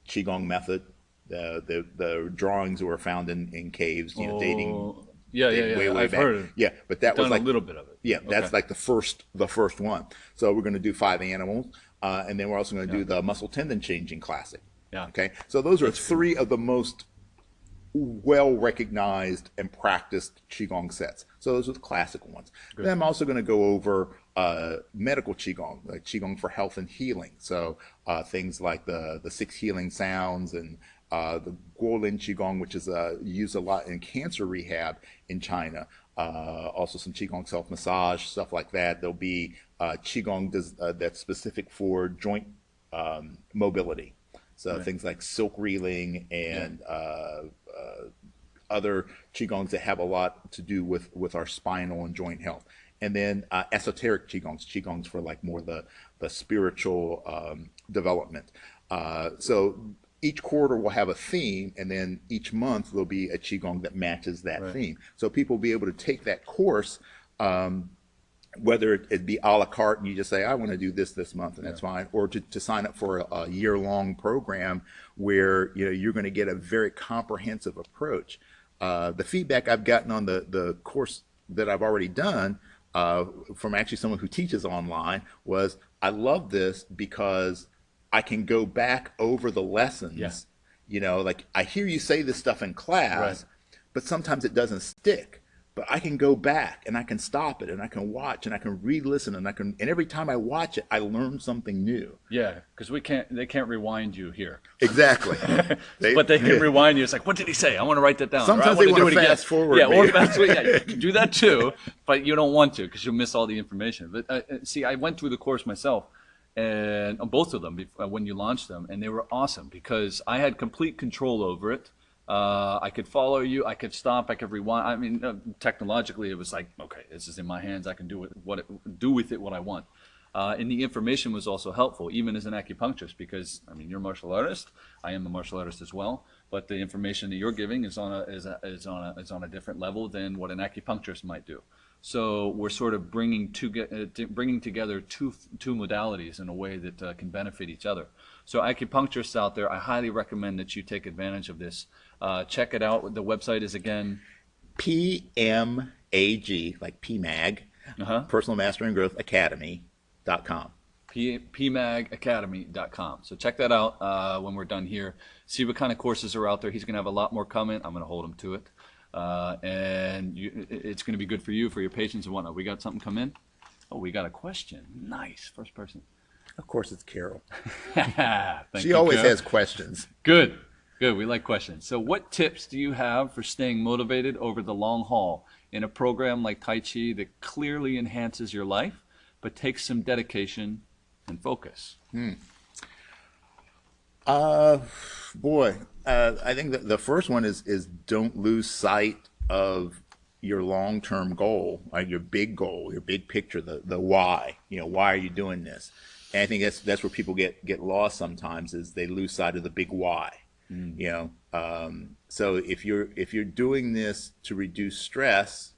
S3: Qigong method. The drawings were found in caves, dating way
S2: I've
S3: back.
S2: heard of it.
S3: Yeah, but that was like
S2: a little bit of it.
S3: Yeah, that's like the first one. So we're going to do 5 animals, and then we're also going to do the muscle tendon changing classic.
S2: Yeah.
S3: Okay. So those are 3 of the most well recognized and practiced Qigong sets. So those are the classical ones. Good. Then I'm also going to go over medical Qigong, like Qigong for health and healing. So things like the 6 healing sounds and the Guolin Qigong, which is used a lot in cancer rehab in China. Also some Qigong self-massage, stuff like that. There'll be Qigong that's specific for joint mobility. So things like silk reeling and other Qigongs that have a lot to do with our spinal and joint health. And then esoteric Qigongs for like more the spiritual development. So each quarter will have a theme, and then each month there'll be a Qigong that matches that theme. So people will be able to take that course, whether it be a la carte and you just say, I want to do this month, and that's fine, or to sign up for a year-long program where you're going to get a very comprehensive approach. The feedback I've gotten on the course that I've already done from actually someone who teaches online was, I love this because I can go back over the lessons. Like I hear you say this stuff in class, but sometimes it doesn't stick. But I can go back and I can stop it and I can watch and I can re-listen and every time I watch it, I learn something new.
S2: Yeah, because they can't rewind you here.
S3: Exactly.
S2: But they can rewind you. It's like, what did he say? I want to write that down.
S3: Sometimes they want to fast forward.
S2: Yeah,
S3: me.
S2: or fast forward. Yeah, you can do that too, but you don't want to because you'll miss all the information. But see, I went through the course myself, and on both of them when you launched them, and they were awesome because I had complete control over it. I could follow you. I could stop. I could rewind. I mean, technologically, it was like, okay, this is in my hands. I can do with it what I want. And the information was also helpful, even as an acupuncturist, because I mean, you're a martial artist. I am a martial artist as well. But the information that you're giving is on a different level than what an acupuncturist might do. So we're sort of bringing together two modalities in a way that can benefit each other. So acupuncturists out there, I highly recommend that you take advantage of this. Check it out. The website is again
S3: PMAG, like PMAG, Personal Mastery and Growth Academy.com.
S2: PMAGacademy.com. So check that out when we're done here. See what kind of courses are out there. He's going to have a lot more coming. I'm going to hold him to it. And it's going to be good for you, for your patients and whatnot. We got something come in? Oh, we got a question. Nice. First person.
S3: Of course, it's Carol.
S2: She
S3: always has questions.
S2: Good. We like questions. So what tips do you have for staying motivated over the long haul in a program like Tai Chi that clearly enhances your life, but takes some dedication and focus?
S3: I think that the first one is don't lose sight of your long-term goal, like your big goal, your big picture, the why. Why are you doing this? And I think that's where people get lost sometimes, is they lose sight of the big why. So if you're doing this to reduce stress,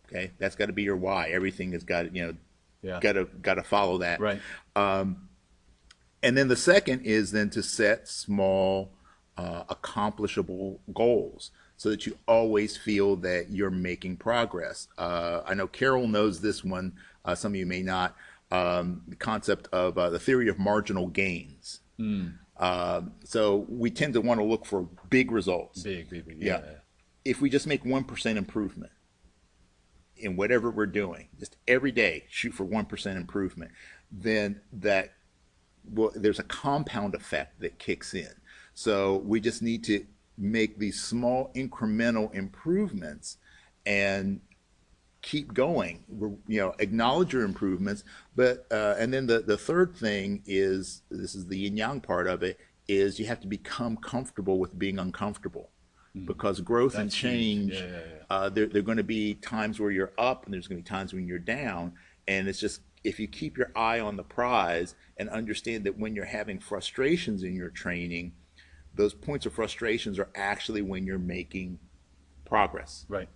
S3: okay, that's got to be your why. Everything has got got to follow that.
S2: Right.
S3: And then the second is then to set small, accomplishable goals so that you always feel that you're making progress. I know Carol knows this one. Some of you may not. The concept of the theory of marginal gains. So we tend to want to look for big results.
S2: Big.
S3: Yeah. If we just make 1% improvement in whatever we're doing, just every day shoot for 1% improvement, then there's a compound effect that kicks in. So we just need to make these small incremental improvements and keep going. Acknowledge your improvements, but and then the third thing is, this is the yin yang part of it, is you have to become comfortable with being uncomfortable, because growth and change, there are going to be times where you're up and there's going to be times when you're down, and it's just, if you keep your eye on the prize and understand that when you're having frustrations in your training, those points of frustrations are actually when you're making progress.
S2: Right.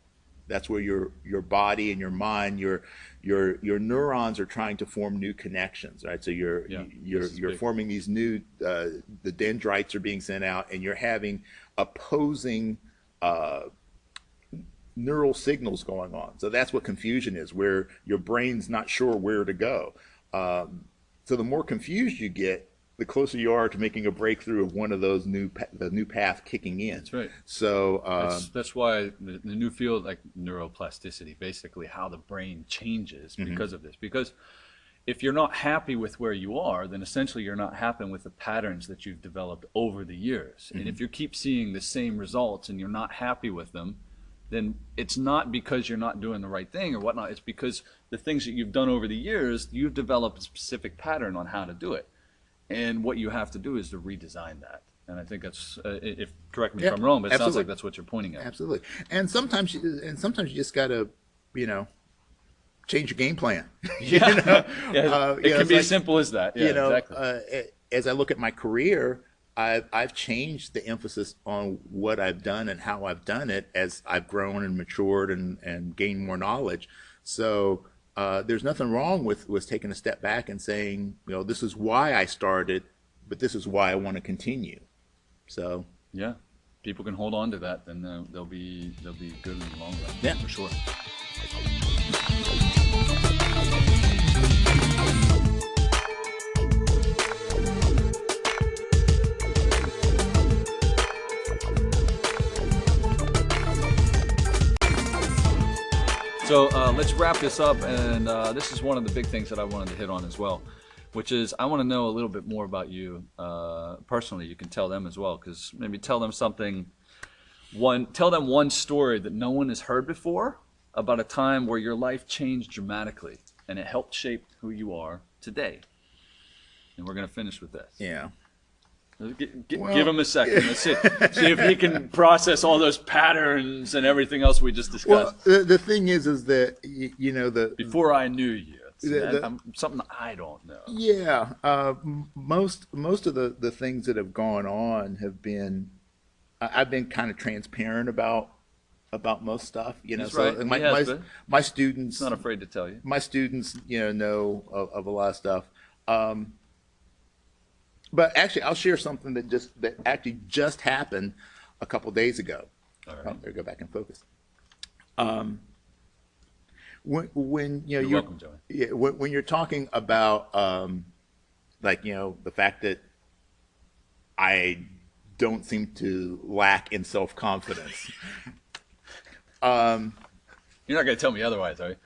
S3: That's where your body and your mind, your neurons are trying to form new connections, right? So you're forming these new, the dendrites are being sent out, and you're having opposing neural signals going on. So that's what confusion is, where your brain's not sure where to go. So the more confused you get, the closer you are to making a breakthrough of one of those the new path kicking in.
S2: That's right.
S3: So
S2: that's why the new field, like neuroplasticity, basically how the brain changes because of this. Because if you're not happy with where you are, then essentially you're not happy with the patterns that you've developed over the years. And if you keep seeing the same results and you're not happy with them, then it's not because you're not doing the right thing or whatnot. It's because the things that you've done over the years, you've developed a specific pattern on how to do it. And what you have to do is to redesign that. And I think that's, correct me if I'm wrong, but it sounds like that's what you're pointing at.
S3: Absolutely. And sometimes you just got to, change your game plan.
S2: It can be as simple as that. Yeah, exactly.
S3: As I look at my career, I've changed the emphasis on what I've done and how I've done it as I've grown and matured and gained more knowledge. So there's nothing wrong with taking a step back and saying, this is why I started, but this is why I want to continue. So
S2: yeah, people can hold on to that, then they'll be good in the long run.
S3: Yeah,
S2: for sure. So let's wrap this up, and this is one of the big things that I wanted to hit on as well, which is I want to know a little bit more about you personally. You can tell them as well, because maybe tell them one story that no one has heard before about a time where your life changed dramatically and it helped shape who you are today. And we're going to finish with this.
S3: Yeah.
S2: Give him a second. Let's see if he can process all those patterns and everything else we just discussed.
S3: Well, the thing is that
S2: Before I knew you, something I don't know.
S3: Yeah, most of the things that have gone on have been, I've been kind of transparent about most stuff.
S2: That's
S3: so
S2: right.
S3: My students,
S2: He's not afraid to tell you.
S3: My students, know of a lot of stuff. But actually, I'll share something that actually just happened a couple days ago.
S2: All right.
S3: Oh, there, go back and focus. When
S2: You're welcome, Joey.
S3: Yeah, when you're talking about the fact that I don't seem to lack in self-confidence.
S2: You're not going to tell me otherwise, are you?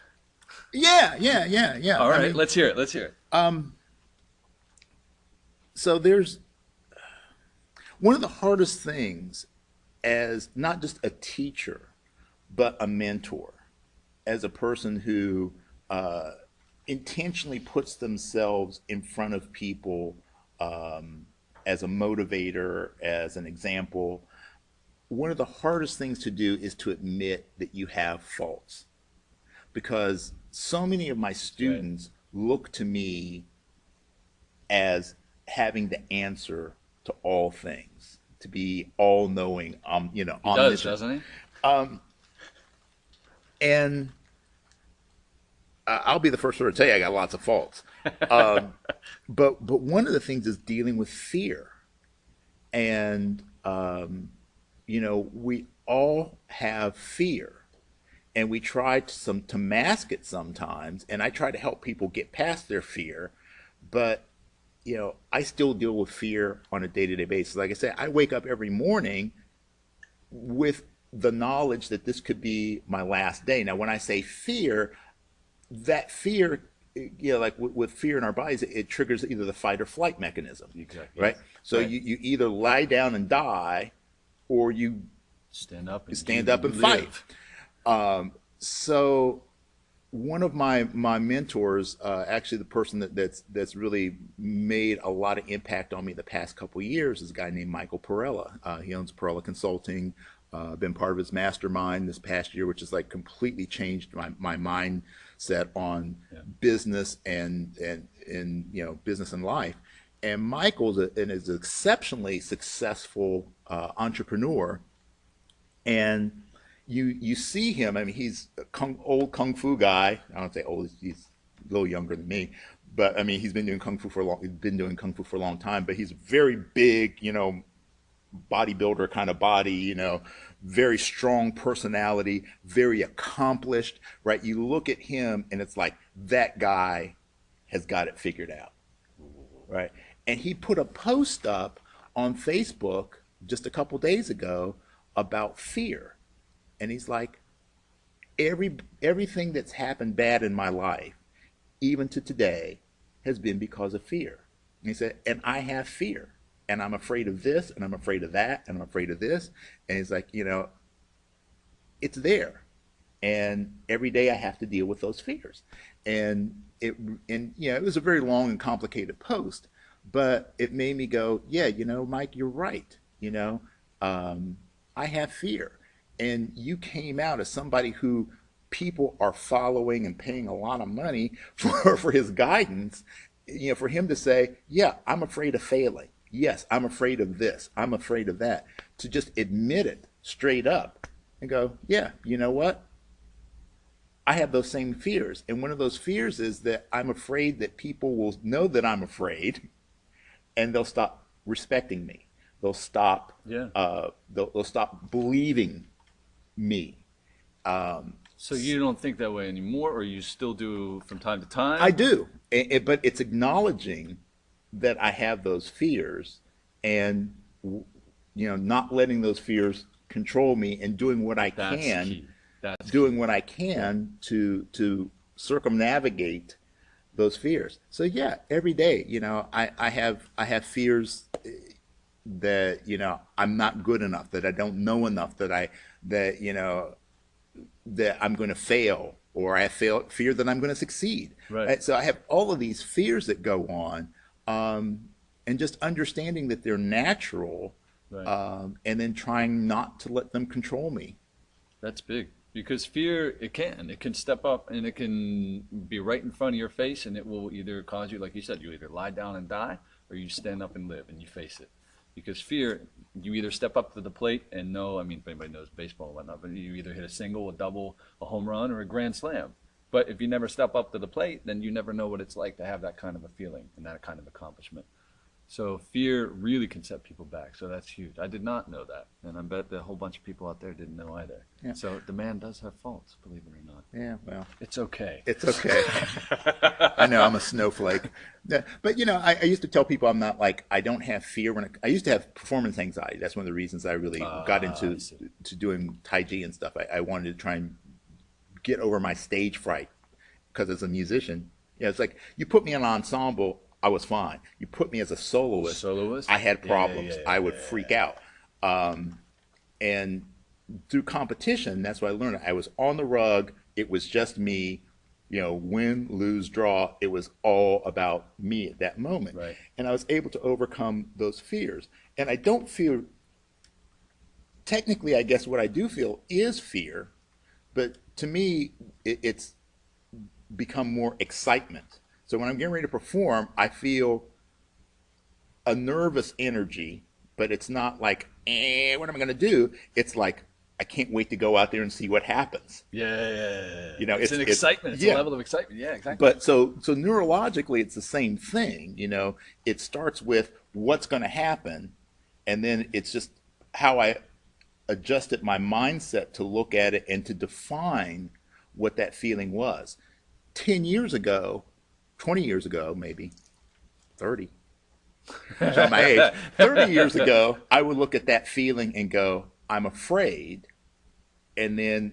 S3: Yeah.
S2: All right, let's hear it.
S3: So there's one of the hardest things as not just a teacher, but a mentor, as a person who intentionally puts themselves in front of people as a motivator, as an example. One of the hardest things to do is to admit that you have faults, because so many of my students look to me as having the answer to all things, to be all-knowing,
S2: He does,
S3: omniscient.
S2: doesn't he?
S3: And I'll be the first one to tell you I got lots of faults. But one of the things is dealing with fear. And, we all have fear. And we try to mask it sometimes. And I try to help people get past their fear. But I still deal with fear on a day-to-day basis. Like I said, I wake up every morning with the knowledge that this could be my last day. Now, when I say fear, that fear, like with fear in our bodies, it triggers either the fight or flight mechanism.
S2: Exactly.
S3: Right? So
S2: Right.
S3: you either lie down and die, or you
S2: Stand up and
S3: fight. So one of my mentors, actually the person that's really made a lot of impact on me the past couple of years, is a guy named Michael Perella. He owns Perella Consulting. Been part of his mastermind this past year, which has completely changed my mindset on business and business and life. And Michael's is an exceptionally successful entrepreneur, and you see him. I mean, he's old kung fu guy. I don't say old; he's a little younger than me. But I mean, he's been doing kung fu for a long time. But he's very big, bodybuilder kind of body. Very strong personality, very accomplished. Right? You look at him, and it's like that guy has got it figured out. Right? And he put a post up on Facebook just a couple days ago about fear. And he's like, everything that's happened bad in my life, even to today, has been because of fear. And he said, and I have fear. And I'm afraid of this, and I'm afraid of that, and I'm afraid of this. And he's like, it's there. And every day I have to deal with those fears. And it was a very long and complicated post, but it made me go, yeah, Mike, you're right. I have fear. And you came out as somebody who people are following and paying a lot of money for his guidance, for him to say, yeah, I'm afraid of failing. Yes, I'm afraid of this. I'm afraid of that. To just admit it straight up and go, yeah, you know what? I have those same fears. And one of those fears is that I'm afraid that people will know that I'm afraid, and they'll stop respecting me. They'll stop. They'll stop believing me.
S2: So you don't think that way anymore, or you still do from time to time?
S3: I do, but it's acknowledging that I have those fears, and not letting those fears control me, and doing what I can.
S2: Key. That's
S3: doing what I can to circumnavigate those fears. So yeah, every day, I have fears that, I'm not good enough, that I don't know enough, that that I'm going to fail, or I have fear that I'm going to succeed.
S2: right.
S3: So I have all of these fears that go on, and just understanding that they're natural,
S2: Right.
S3: and then trying not to let them control me.
S2: That's big because fear, it can step up and it can be right in front of your face, and it will either cause you, like you said, you either lie down and die, or you stand up and live and you face it. Because fear, you either step up to the plate and know, I mean, if anybody knows baseball and whatnot, but you either hit a single, a double, a home run, or a grand slam. But if you never step up to the plate, then you never know what it's like to have that kind of a feeling and that kind of accomplishment. So fear really can set people back. So that's huge. I did not know that, and I bet that a whole bunch of people out there didn't know either.
S3: Yeah.
S2: So the man does have faults, believe it or not.
S3: Yeah, well,
S2: It's okay.
S3: it's okay. I know I'm a snowflake. Yeah, but I used to tell people I'm not like, I don't have fear I used to have performance anxiety. That's one of the reasons I really got into
S2: I see.
S3: to doing Tai Chi and stuff. I wanted to try and get over my stage fright, because as a musician, it's like you put me in an ensemble, I was fine. You put me as a soloist, I had problems. I would freak out. And through competition, that's what I learned. I was on the rug. It was just me. Win, lose, draw. It was all about me at that moment.
S2: Right.
S3: And I was able to overcome those fears. And I don't feel, technically, I guess what I do feel is fear, but to me, it's become more excitement. So when I'm getting ready to perform, I feel a nervous energy, but it's not like, what am I going to do? It's like, I can't wait to go out there and see what happens.
S2: Yeah.
S3: It's
S2: an excitement. It's
S3: yeah.
S2: a level of excitement. Yeah, exactly.
S3: But so neurologically, it's the same thing. It starts with what's going to happen, and then it's just how I adjusted my mindset to look at it and to define what that feeling was. 10 years ago, 20 years ago, maybe 30, show my age, 30 years ago, I would look at that feeling and go, I'm afraid, and then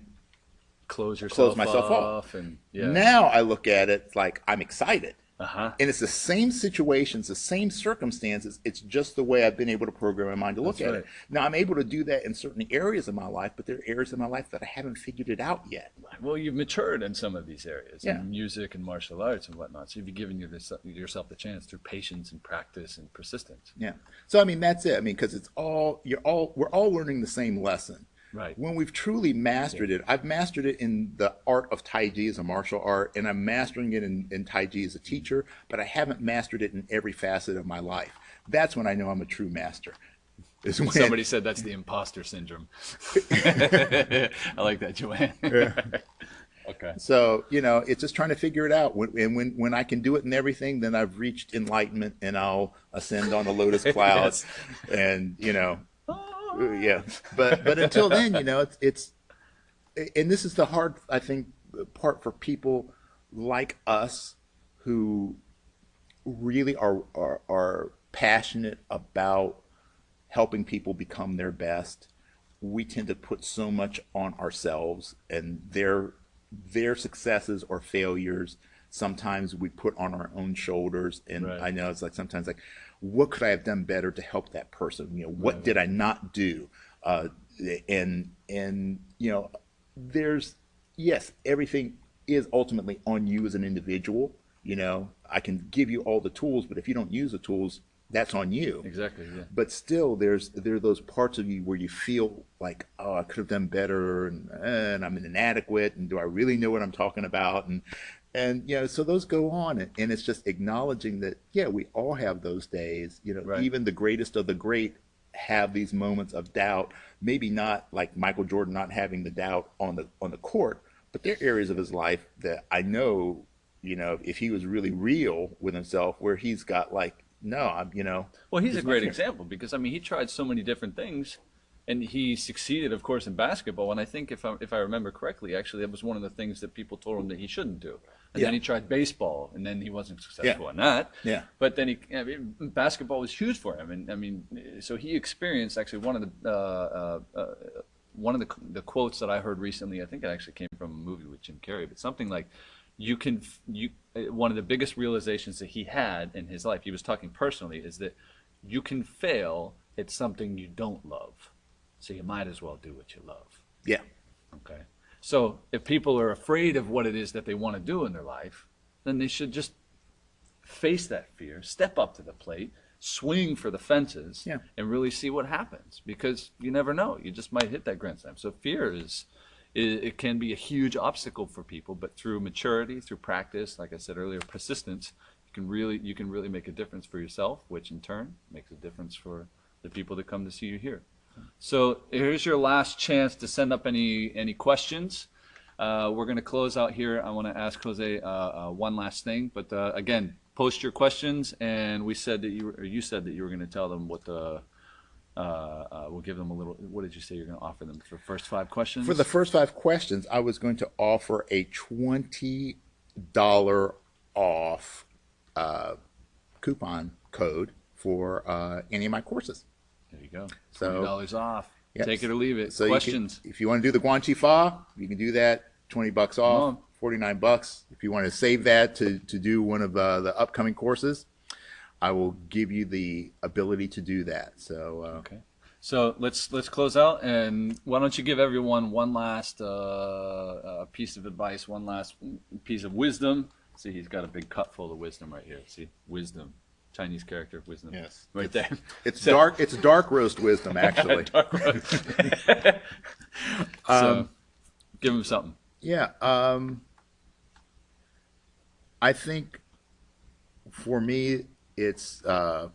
S2: close
S3: myself off.
S2: And yeah.
S3: Now I look at it like I'm excited.
S2: Uh-huh.
S3: And it's the same situations, the same circumstances. It's just the way I've been able to program my mind to look at it. Now, I'm able to do that in certain areas of my life, but there are areas of my life that I haven't figured it out yet.
S2: Well, you've matured in some of these areas,
S3: Yeah.
S2: in music and martial arts and whatnot. So you've given yourself the chance through patience and practice and persistence.
S3: Yeah. So, that's it. Because we're all learning the same lesson.
S2: Right.
S3: When we've truly mastered it, I've mastered it in the art of Tai Chi as a martial art, and I'm mastering it in Tai Chi as a teacher, but I haven't mastered it in every facet of my life. That's when I know I'm a true master. Is when
S2: Somebody said that's the imposter syndrome. I like that, Joanne. Okay.
S3: So, it's just trying to figure it out. When I can do it in everything, then I've reached enlightenment, and I'll ascend on the lotus clouds.
S2: Yes.
S3: And, yeah. But until then, it's and this is the hard, I think, part for people like us who really are passionate about helping people become their best. We tend to put so much on ourselves, and their successes or failures sometimes we put on our own shoulders. And
S2: Right.
S3: I know it's like sometimes like, what could I have done better to help that person? What did I not do? And there's, yes, everything is ultimately on you as an individual. I can give you all the tools, but if you don't use the tools, that's on you.
S2: Exactly, yeah.
S3: But still, there are those parts of you where you feel like, oh, I could have done better, and I'm inadequate, and do I really know what I'm talking about? And so those go on, and it's just acknowledging that, yeah, we all have those days.
S2: Right.
S3: Even the greatest of the great have these moments of doubt. Maybe not like Michael Jordan not having the doubt on the court, but there are areas of his life that I know, if he was really real with himself, where he's got like, no,
S2: Well, he's a
S3: not
S2: great
S3: here.
S2: example because, he tried so many different things, and he succeeded, of course, in basketball. And I think if I remember correctly, actually, that was one of the things that people told him that he shouldn't do. And then he tried baseball, and then he wasn't successful in that.
S3: Yeah.
S2: But then basketball was huge for him, and so he experienced actually one of the one of the quotes that I heard recently, I think it actually came from a movie with Jim Carrey, but something like, one of the biggest realizations that he had in his life, he was talking personally, is that you can fail at something you don't love. So you might as well do what you love.
S3: Yeah.
S2: Okay. So if people are afraid of what it is that they want to do in their life, then they should just face that fear, step up to the plate, swing for the fences,
S3: Yeah.
S2: and really see what happens. Because you never know. You just might hit that grand slam. So fear it can be a huge obstacle for people, but through maturity, through practice, like I said earlier, persistence, you can really make a difference for yourself, which in turn makes a difference for the people that come to see you here. So here's your last chance to send up any questions. We're going to close out here. I want to ask Jose one last thing, but again, post your questions. And you said that you were going to tell them what we'll give them a little. What did you say you're going to offer them for the first 5 questions?
S3: For the first 5 questions, I was going to offer a $20 off coupon code for any of my courses.
S2: There you go.
S3: So,
S2: $20 off.
S3: Yep.
S2: Take it or leave it.
S3: So
S2: Questions?
S3: if you want to do the Guanchi Fa, you can do that. $20 off, $49. If you want to save that to do one of the upcoming courses, I will give you the ability to do that. So
S2: okay. So let's close out, and why don't you give everyone one last piece of advice, one last piece of wisdom. See, he's got a big cup full of wisdom right here. See, wisdom. Chinese character, wisdom.
S3: Yes.
S2: Right there.
S3: It's dark. It's dark roast wisdom, actually.
S2: Dark roast. So, give him something.
S3: Yeah. I think for me, it's Tai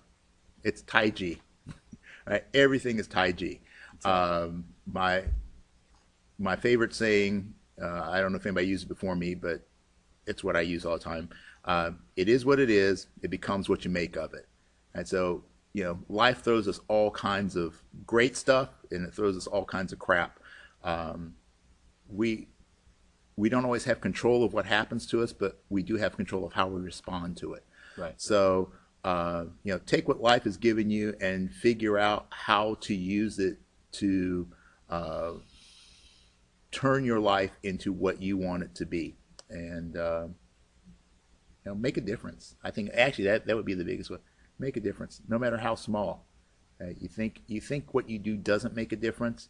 S3: Chi. Right? Everything is Tai Chi. My favorite saying, I don't know if anybody used it before me, but it's what I use all the time. It is what it is. It becomes what you make of it. And so, life throws us all kinds of great stuff, and it throws us all kinds of crap. We don't always have control of what happens to us, but we do have control of how we respond to it.
S2: Right.
S3: So, take what life has given you and figure out how to use it to turn your life into what you want it to be, and make a difference. I think actually that would be the biggest one. Make a difference, no matter how small. You think what you do doesn't make a difference,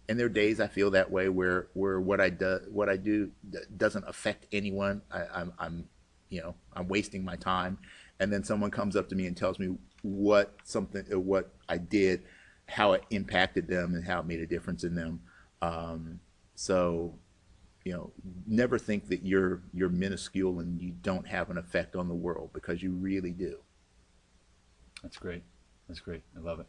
S3: and there are days I feel that way where what I do doesn't affect anyone. I'm wasting my time, and then someone comes up to me and tells me what I did, how it impacted them, and how it made a difference in them. So, never think that you're minuscule and you don't have an effect on the world, because you really do.
S2: That's great. That's great. I love it.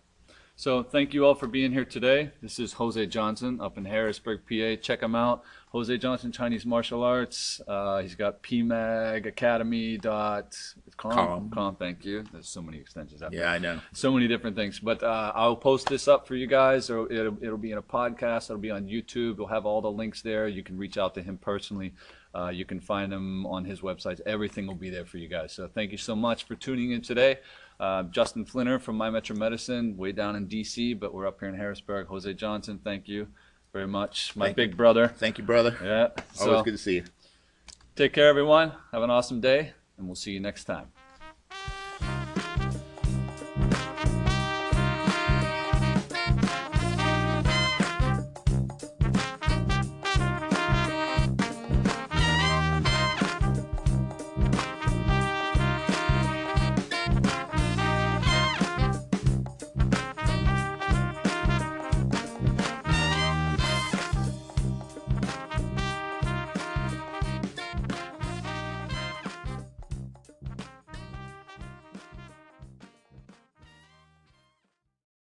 S2: So thank you all for being here today. This is Jose Johnson up in Harrisburg, PA. Check him out. Jose Johnson Chinese Martial Arts. He's got pmagacademy.com. Thank you. There's so many extensions out there.
S3: Yeah, I know.
S2: So many different things. But I'll post this up for you guys. Or it'll be in a podcast. It'll be on YouTube. We'll have all the links there. You can reach out to him personally. You can find him on his website. Everything will be there for you guys. So thank you so much for tuning in today. Justin Flinner from My Metro Medicine, way down in D.C., but we're up here in Harrisburg. Jose Johnson, thank you very much. My big brother.
S3: Thank you, brother.
S2: Yeah.
S3: Always good to see you.
S2: Take care, everyone. Have an awesome day, and we'll see you next time.